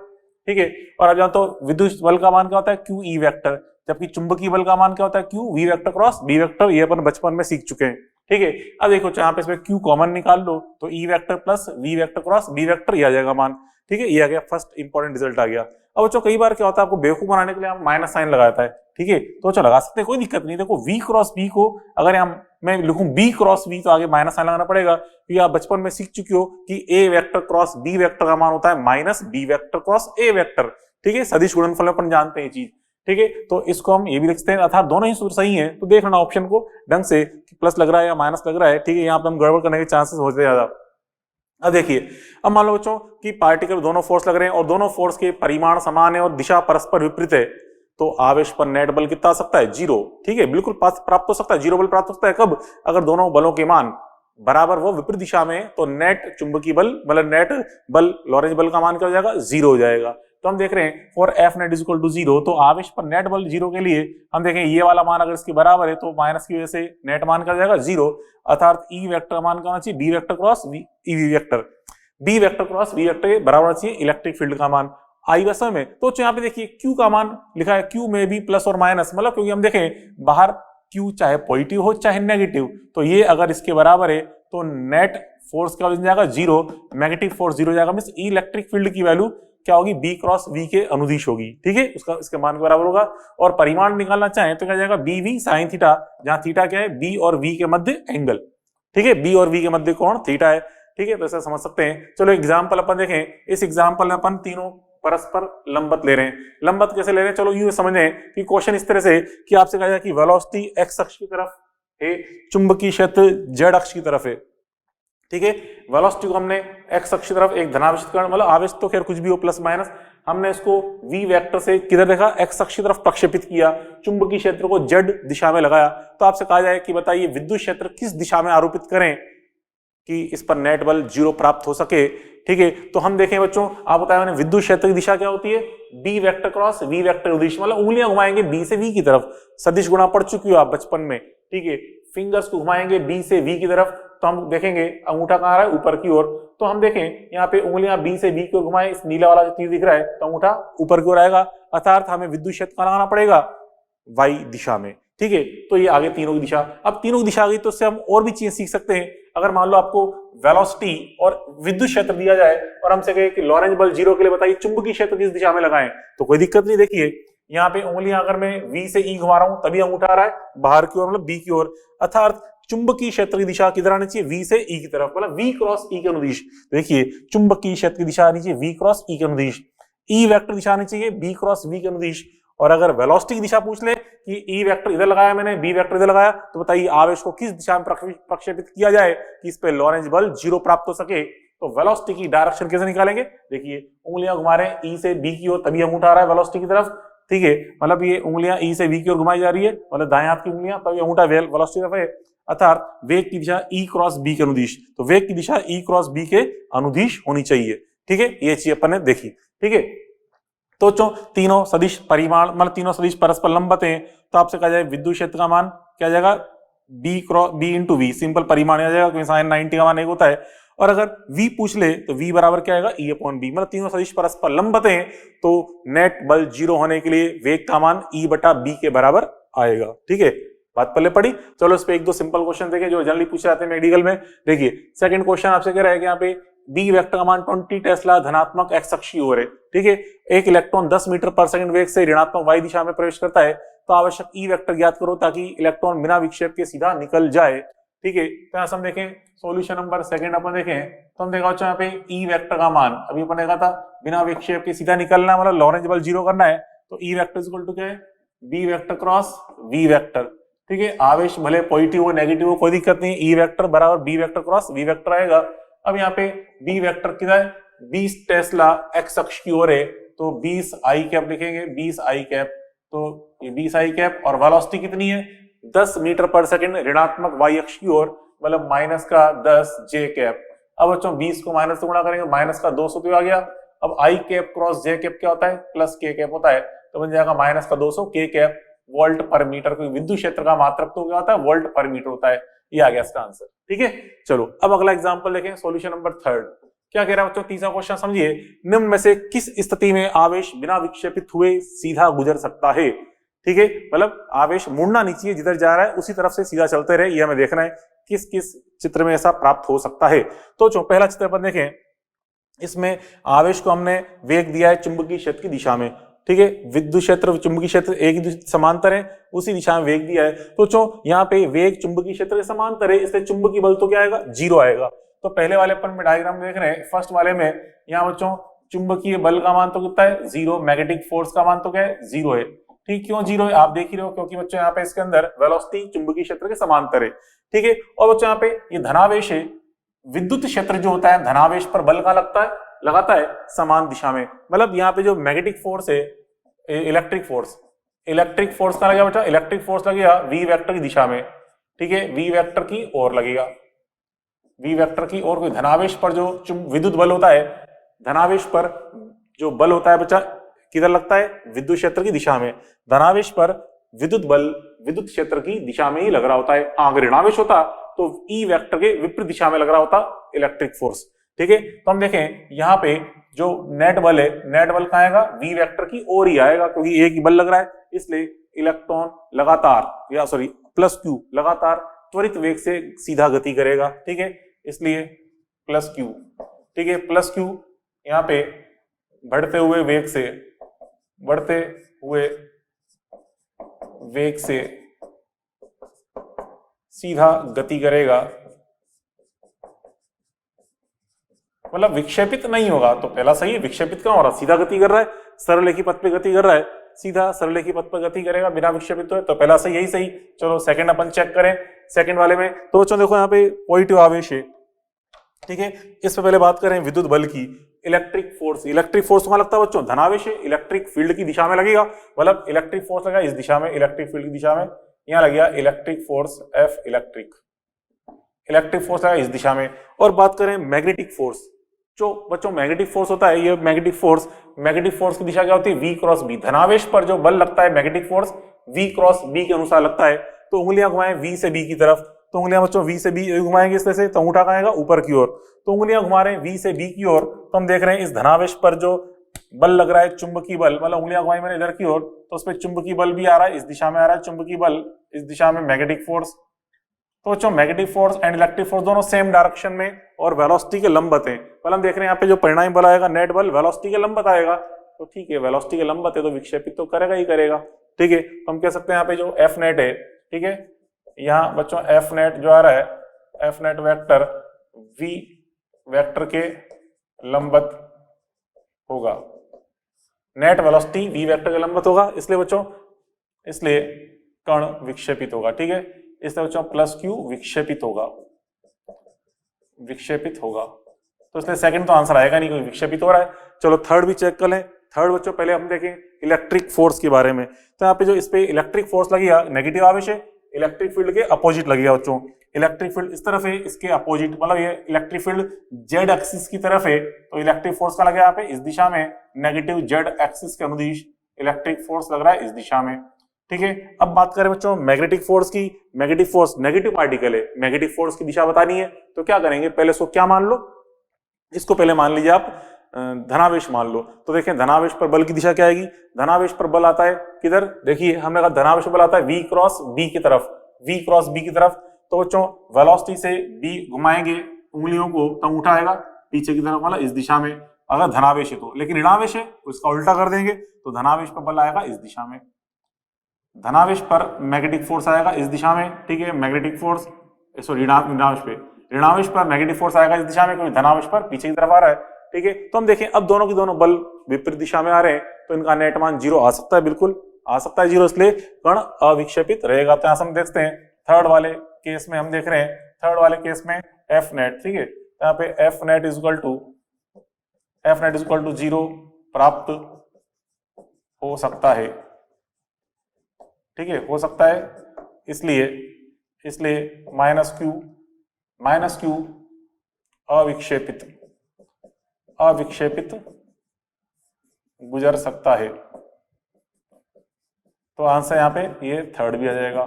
ठीक है। और अब जानते हो विद्युत बल का मान क्या होता है, क्यू ई वेक्टर, जबकि चुंबकीय बल का मान क्या होता है, Q V vector cross B vector, ये अपन बचपन में सीख चुके हैं, ठीक है। अब देखो यहाँ पे इसमें Q कॉमन निकाल लो तो E vector plus V vector cross B vector ये आ जाएगा मान। ठीक है, ये आ गया फर्स्ट इंपॉर्टेंट रिजल्ट आ गया। अब बच्चों कई बार क्या होता है आपको बेवकूफ बनाने के लिए हम माइनस साइन लगाता है। ठीक है, तो चलो लगा सकते हैं, कोई दिक्कत नहीं। देखो V क्रॉस B को अगर हम मैं लिखूं B क्रॉस V तो आगे माइनस साइन लगाना पड़ेगा, क्योंकि आप बचपन में सीख चुके हो कि A vector cross B vector का मान होता है minus B vector cross A vector. ठीक है, सदिश गुणनफल में अपन जानते हैं ये चीज। ठीक है, तो इसको हम ये भी लिखते हैं, अर्थात दोनों ही सूत्र सही हैं। तो देख लेना ऑप्शन को ढंग से कि प्लस लग रहा है या माइनस लग रहा है। ठीक है, यहाँ पे हम गड़बड़ करने के चांसेस होते हैं ज्यादा। अब देखिए, अब मान लो बच्चों कि पार्टिकल दोनों फोर्स लग रहे हैं और दोनों फोर्स के परिमाण समान है और दिशा परस्पर विपरीत है, तो आवेश पर नेट बल कितना आ सकता है? 0। ठीक है, बिल्कुल प्राप्त हो सकता है, 0 बल प्राप्त हो सकता है। कब? अगर दोनों बलों के मान बराबर वो विपरीत दिशा में, तो नेट चुंबकीय बल मतलब नेट बल लॉरेंज बल का मान क्या हो जाएगा? 0 हो जाएगा। तो हम देख रहे हैं for F net is equal to 0, तो आवेश पर नेट बल 0 के लिए हम देखें ये वाला मान अगर इसके बराबर है तो माइनस की वजह से नेट मान क्या हो जाएगा? 0, अर्थात ई वेक्टर मान क्या होना चाहिए? B vector cross V vector, B vector cross V vector के बराबर होना चाहिए इलेक्ट्रिक फील्ड का मान। आई बस में तो यहाँ पे देखिए Q का मान लिखा है, Q में भी प्लस और माइनस, मतलब क्योंकि हम देखें बाहर Q चाहे पॉजिटिव हो चाहे नेगेटिव, तो ये अगर इसके बराबर है तो नेट फोर्स क्या हो जाएगा? 0, नेगेटिव फोर्स 0 हो जाएगा। मींस इलेक्ट्रिक फील्ड की वैल्यू क्या होगी? B क्रॉस V के अनुदिश होगी। ठीक है, उसका इसके मान के बराबर होगा। और परिमाण निकालना चाहें तो क्या जाएगा? BV sin थीटा, जहां थीटा क्या है? B और V के मध्य एंगल। ठीक है, B और V के मध्य कोण थीटा है। ठीक है, तो ऐसा समझ सकते हैं। चलो एग्जाम्पल अपन देखें। इस एग्जाम्पल में अपन तीनों परस्पर लंबवत ले रहे हैं। लंबवत कैसे ले रहे हैं? चलो यूं समझें कि क्वेश्चन इस तरह से कि आपसे कहा जाए कि वेलोसिटी एक्स अक्ष की तरफ है, चुंबकीय क्षेत्र जेड अक्ष की तरफ है। ठीक है, वेलोसिटी को हमने एक्स अक्ष की तरफ एक धनावेशित कण, मतलब आवेश तो खैर कुछ भी हो प्लस माइनस, हमने इसको v वेक्टर से किधर देखा? एक्स अक्ष की तरफ प्रक्षेपित किया, चुंबकीय क्षेत्र को जेड दिशा में लगाया। तो आपसे कहा जाए कि बताइए विद्युत क्षेत्र किस दिशा में आरोपित करें कि इस पर नेट बल 0 प्राप्त हो सके। ठीक है, तो हम देखें बच्चों, आप बताया मैंने विद्युत क्षेत्र की दिशा क्या होती है? B vector cross V vector उद्देश्य, मतलब उंगलियां घुमाएंगे बी से वी की तरफ। सदिश गुणा पढ़ चुकी हो आप बचपन में। ठीक है, फिंगर्स को घुमाएंगे बी से वी की तरफ, तो हम देखेंगे अंगूठा कहाँ आ रहा है? ऊपर की ओर। तो हम देखें यहाँ पे उंगलियां बी से वी की ओर घुमाए, इस नीला वाला जो तीर दिख रहा है तो अंगूठा ऊपर की ओर आएगा, अर्थात हमें विद्युत क्षेत्र कहाँ लगाना पड़ेगा? वाई दिशा में। ठीक है, तो ये आगे तीनों की दिशा। अब तीनों की दिशा आ गई तो इससे हम और भी चीजें सीख सकते हैं। अगर मान लो आपको वेलोसिटी और विद्युत क्षेत्र दिया जाए और हमसे कहे कि लॉरेंज बल 0 के लिए बताइए चुंबकीय क्षेत्र किस दिशा में लगाएं, तो कोई दिक्कत नहीं। देखिए यहाँ पे उंगलियां अगर मैं V से E घुमा रहा हूं तभी अंगूठा आ रहा है बाहर की ओर, मतलब B की ओर, अर्थात चुंबकीय क्षेत्र की दिशा किधर आनी चाहिए? V से E की तरफ, मतलब V क्रॉस E के अनुदिश। देखिए चुंबकीय क्षेत्र की दिशा आनी चाहिए V क्रॉस E के अनुदिश, E वेक्टर दिशा आनी चाहिए B क्रॉस V के अनुदिश। और अगर वेलोसिटी की दिशा पूछ ले कि E वेक्टर इधर लगाया मैंने, B वेक्टर इधर लगाया, तो बताइए आवेश को किस दिशा में प्रक्षेपित किया जाए कि इस पे लॉरेंज बल 0 प्राप्त हो सके। तो वेलोसिटी की डायरेक्शन कैसे निकालेंगे? देखिए उंगलियां घुमा रहे हैं E से B की ओर, तभी अंगूठा आ रहा है वेलोसिटी की तरफ। ठीक है, मतलब ये उंगलियां E से V की ओर घुमाई जा रही है, मतलब दाएं हाथ की उंगलियां, तभी अंगूठा वेलोसिटी की तरफ है, अर्थात वेग की दिशा E क्रॉस B के अनुदिश। तो वेग की दिशा E क्रॉस B के अनुदिश होनी चाहिए। ठीक है, ये चीज अपन ने देखी। ठीक है, तो तीनों सदिश परिमाण मतलब तीनों सदिश परस्पर लंबवत हैं, तो आपसे कहा जाए विद्युत क्षेत्र का मान क्या जाएगा? B cross B into V, simple परिमाण आ जाएगा क्योंकि साइन 90 का मान एक होता है। और अगर V पूछ ले तो V बराबर क्या आएगा? E अपॉन B, मतलब तीनों सदिश परस्पर लंबवत हैं, तो नेट बल 0 होने के लिए वेग का मान E बटा B के बराबर आएगा। ठीक है, बात पहले पड़ी। चलो इस पे एक दो सिंपल क्वेश्चन देखें जो जनरली पूछे जाते हैं मेडिकल में। देखिए सेकंड क्वेश्चन आपसे कह रहा है कि यहाँ पे बी वेक्टर का मान 20 टेस्ला धनात्मक एक्स अक्षीय ओर है। ठीक है, एक इलेक्ट्रॉन 10 मीटर पर सेकंड वेग से ऋणात्मक वाई दिशा में प्रवेश करता है, तो आवश्यक ई वेक्टर ज्ञात करो ताकि इलेक्ट्रॉन बिना विक्षेप के सीधा निकल जाए। ठीक है, तो यहाँ हम देखें सॉल्यूशन नंबर सेकंड अपन देखें तो हम देखा बच्चों यहाँ पे ई वेक्टर का मान अभी अपन देखा था बिना विक्षेप के सीधा निकलना, मतलब लॉरेंज बल 0 करना है, तो ई वेक्टर इक्वल टू क्या है? B vector cross V vector. ठीक है, आवेश भले पॉजिटिव हो नेगेटिव हो कोई दिक्कत नहीं, ई वेक्टर बराबर B vector cross V vector आएगा। अब यहाँ पे बी वेक्टर कितना है? 20 टेस्ला एक्स अक्ष की ओर है, तो 20 आई कैप लिखेंगे, 20 आई कैप, तो ये 20 आई कैप। और वेलोसिटी कितनी है? 10 मीटर पर सेकंड ऋणात्मक वाई अक्ष की ओर, मतलब माइनस का 10 जे कैप। अब बच्चों 20 को माइनस से गुणा करेंगे, माइनस का 200 तो आ गया। अब आई कैप क्रॉस जे कैप क्या होता है? प्लस के कैप होता है, तो बन जाएगा माइनस का 200 के कैप वोल्ट पर मीटर। क्योंकि विद्युत क्षेत्र का मात्रक तो क्या होता है? वोल्ट पर मीटर होता है। ये आ गया इसका आंसर। ठीक है, चलो अब अगला एग्जांपल देखें, सॉल्यूशन नंबर थर्ड। क्या कह रहा है बच्चों? तीसरा क्वेश्चन समझिए, निम्न में से किस स्थिति में आवेश बिना विक्षेपित हुए सीधा गुजर सकता है? ठीक है, मतलब आवेश मुड़ना नहीं चाहिए, जिधर जा रहा है उसी तरफ से सीधा चलते रहे, ये हमें देखना है किस किस चित्र में ऐसा प्राप्त हो सकता है। तो जो पहला चित्र अपन देखें, इसमें आवेश को हमने वेग दिया है चुंबकीय क्षेत्र की दिशा में, ठीक है। विद्युत क्षेत्र चुंबकीय क्षेत्र एक ही समांतर है, उसी दिशा में वेग दिया है। तो जो यहाँ पे वेग चुंबकीय क्षेत्र के समांतर है, इसलिए चुंबकीय बल तो क्या आएगा, 0 आएगा। तो पहले वाले अपन में डायग्राम देख रहे हैं, फर्स्ट वाले में यहाँ बच्चों चुंबकीय बल का मान तो कितना है, 0। मैग्नेटिक फोर्स का मान तो क्या है, 0 है। ठीक, क्यों 0 है आप देख ही रहे हो, क्योंकि बच्चों यहाँ पे इसके अंदर वेलोसिटी चुंबकीय क्षेत्र के समांतर है, ठीक है। और बच्चों यहाँ पे ये धनावेश है, विद्युत क्षेत्र जो होता है धनावेश पर बल का लगाता है समान दिशा में। मतलब यहाँ पे जो मैग्नेटिक फोर्स है, इलेक्ट्रिक फोर्स का लगेगा बच्चा, इलेक्ट्रिक फोर्स लगेगा वी वेक्टर की दिशा में, ठीक है, वी वेक्टर की ओर लगेगा, वी वेक्टर की ओर। कोई धनावेश पर जो विद्युत बल होता है, धनावेश पर जो बल होता है बच्चा किधर लगता है, विद्युत क्षेत्र की दिशा में। धनावेश पर विद्युत बल विद्युत क्षेत्र की दिशा में ही लग रहा होता है। अगर ऋणावेश होता तो ई वेक्टर के विपरीत दिशा में लग रहा होता इलेक्ट्रिक फोर्स, ठीक है। तो हम देखें यहाँ पे जो नेट बल है, नेट बल कहाँ आएगा, वी वेक्टर की ओर ही आएगा, क्योंकि एक ही बल लग रहा है, इसलिए इलेक्ट्रॉन लगातार या सॉरी प्लस क्यू लगातार त्वरित वेग से सीधा गति करेगा, ठीक है, इसलिए प्लस क्यू, ठीक है। प्लस क्यू यहाँ पे बढ़ते हुए वेग से सीधा गति करेगा, मतलब विक्षेपित नहीं होगा। तो पहला सही है, विक्षेपित क्यों हो रहा, सीधा गति कर रहा है, सरलरेखी पथ पे गति कर रहा है, सीधा सरलरेखी पथ पर गति करेगा बिना विक्षेपित हुए, तो पहला सही, यही सही। चलो सेकंड अपन चेक करें, सेकंड वाले में तो बच्चों देखो यहाँ पे पॉजिटिव आवेश है, ठीक है। इस पे पहले बात करें विद्युत बल की। इलेक्ट्रिक फोर्स कहाँ लगता है बच्चों, धनावेश है, इलेक्ट्रिक फील्ड की दिशा में लगेगा, मतलब इलेक्ट्रिक फोर्स लगा इस दिशा में, इलेक्ट्रिक फील्ड की दिशा में, यहाँ लगेगा electric force F, electric force लगा इस दिशा में। और बात करें मैग्नेटिक फोर्स, जो बच्चों मैग्नेटिक फोर्स होता है, ये मैग्नेटिक फोर्स की दिशा क्या होती है, V क्रॉस B। धनावेश पर जो बल लगता है magnetic force V cross B के अनुसार लगता है। तो उंगलियां घुमाएं V से B की तरफ, तो उंगलियां बच्चों V से B घुमाएंगे इस तरह से, तो अंगूठा कहाँ आएगा, ऊपर की ओर। तो उंगलियां घुमा रहे हैं V से B की ओर, तो हम देख रहे हैं इस धनावेश पर जो बल लग रहा है चुंबकीय बल, मतलब उंगलियां घुमाई मैंने इधर की ओर, तो उस पर चुंबकीय बल भी आ रहा है, इस दिशा में आ रहा है चुंबकीय बल, इस दिशा में मैग्नेटिक फोर्स। तो बच्चों magnetic force and electric force दोनों सेम डायरेक्शन में और वेलोसिटी के लंबवत हैं। हम देख रहे हैं यहाँ पे जो परिणामी बल आएगा नेट बल वेलोसिटी के लंबवत आएगा, तो ठीक है, वेलोसिटी के लंबवत है तो विक्षेपित तो करेगा ही करेगा, ठीक है। तो हम कह सकते हैं यहाँ पे जो एफ नेट है, ठीक है, यहाँ बच्चों एफ नेट जो आ रहा है, F net vector V vector के लंबवत होगा, नेट वेलोसिटी वी वेक्टर के लंबवत होगा, इसलिए बच्चों इसलिए कण विक्षेपित होगा, ठीक है। इसलिए बच्चों प्लस क्यू विक्षेपित होगा, तो इसलिए सेकंड तो आंसर आएगा नहीं, क्योंकि विक्षेपित हो रहा है। चलो थर्ड भी चेक कर लें। थर्ड बच्चों पहले हम देखें इलेक्ट्रिक फोर्स के बारे में। तो यहाँ पे जो इस पे इलेक्ट्रिक फोर्स लगेगा, नेगेटिव आवेश है, इलेक्ट्रिक फील्ड के अपोजिट लगेगा बच्चों। इलेक्ट्रिक फील्ड इस तरफ है, इसके अपोजिट, मतलब ये इलेक्ट्रिक फील्ड जेड एक्सिस की तरफ है, तो इलेक्ट्रिक फोर्स का लगा यहाँ पे इस दिशा में, नेगेटिव जेड एक्सिस के अनुदिश इलेक्ट्रिक फोर्स लग रहा है इस दिशा में, ठीक है। अब बात करें बच्चों मैग्नेटिक फोर्स की। मैग्नेटिक फोर्स नेगेटिव पार्टिकल है, मैग्नेटिक फोर्स की दिशा बतानी है, तो क्या करेंगे, पहले इसको क्या मान लो, इसको पहले मान लीजिए आप धनावेश मान लो। तो देखें धनावेश पर बल की दिशा क्या आएगी, धनावेश पर बल आता है किधर, देखिए हमने कहा धनावेश पर बल आता है V क्रॉस B की तरफ, V क्रॉस B की तरफ। तो बच्चों वेलोसिटी से B घुमाएंगे उंगलियों को, तो अंगूठा आएगा पीछे की तरफ, मतलब इस दिशा में, अगर धनावेश है तो। लेकिन ऋणावेश है तो इसका उल्टा कर देंगे, तो धनावेश पर बल आएगा इस दिशा में, धनावेश पर मैग्नेटिक फोर्स आएगा इस दिशा में, ठीक है। मैग्नेटिक फोर्स सॉरी ऋणावेश पर मैग्नेटिक फोर्स आएगा इस दिशा में, क्योंकि धनावेश पर पीछे की तरफ आ रहा है, ठीक है। तो हम देखें अब दोनों की दोनों बल विपरीत दिशा में आ रहे हैं, तो इनका नेट मान 0 आ सकता है, बिल्कुल आ सकता है 0, इसलिए कण अविक्षेपित रहेगा। तो यहाँ से हम देखते हैं थर्ड वाले केस में, हम देख रहे हैं थर्ड वाले केस में एफ नेट, ठीक है। तो यहाँ पे F net is equal to 0 प्राप्त हो सकता है, ठीक है, हो सकता है, इसलिए माइनस क्यू अविक्षेपित गुजर सकता है। तो आंसर यहाँ पे ये थर्ड भी आ जाएगा,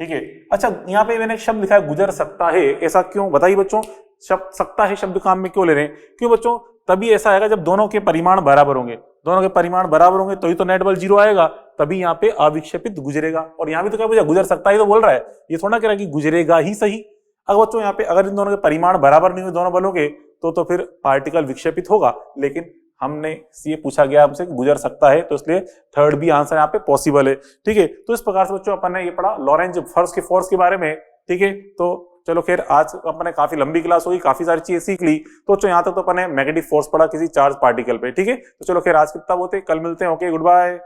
ठीक है। अच्छा यहाँ पे मैंने एक शब्द लिखा है गुजर सकता है, ऐसा क्यों बताइए बच्चों, शब्द सकता है शब्द काम में क्यों ले रहे हैं, क्यों बच्चों, तभी ऐसा आएगा जब दोनों के परिमाण बराबर होंगे, दोनों के परिमाण बराबर होंगे तो ही तो नेट बल 0 आएगा, तभी यहाँ पे अविक्षेपित गुजरेगा। और यहाँ भी तो क्या बोला, गुजर सकता ही तो बोल रहा है, ये थोड़ा कह रहा है कि गुजरेगा ही सही। अगर बच्चों यहाँ पे अगर इन दोनों के परिमाण बराबर नहीं हुए दोनों बलों के तो फिर पार्टिकल विक्षेपित होगा, लेकिन हमने ये पूछा गया हमसे गुजर सकता है, तो इसलिए थर्ड भी आंसर यहाँ पे पॉसिबल है। ठीक है, तो इस प्रकार से बच्चों अपन ने ये पढ़ा लॉरेंज फोर्स के बारे में। ठीक है, तो चलो खैर आज अपन ने काफी लंबी क्लास होगी, काफी सारी चीजें सीख ली। तो बच्चों यहाँ तक तो अपन ने मैग्नेटिक फोर्स पढ़ा किसी चार्ज पार्टिकल पे। ठीक है, तो चलो खैर आज कितना होते, कल मिलते हैं। Okay, good bye.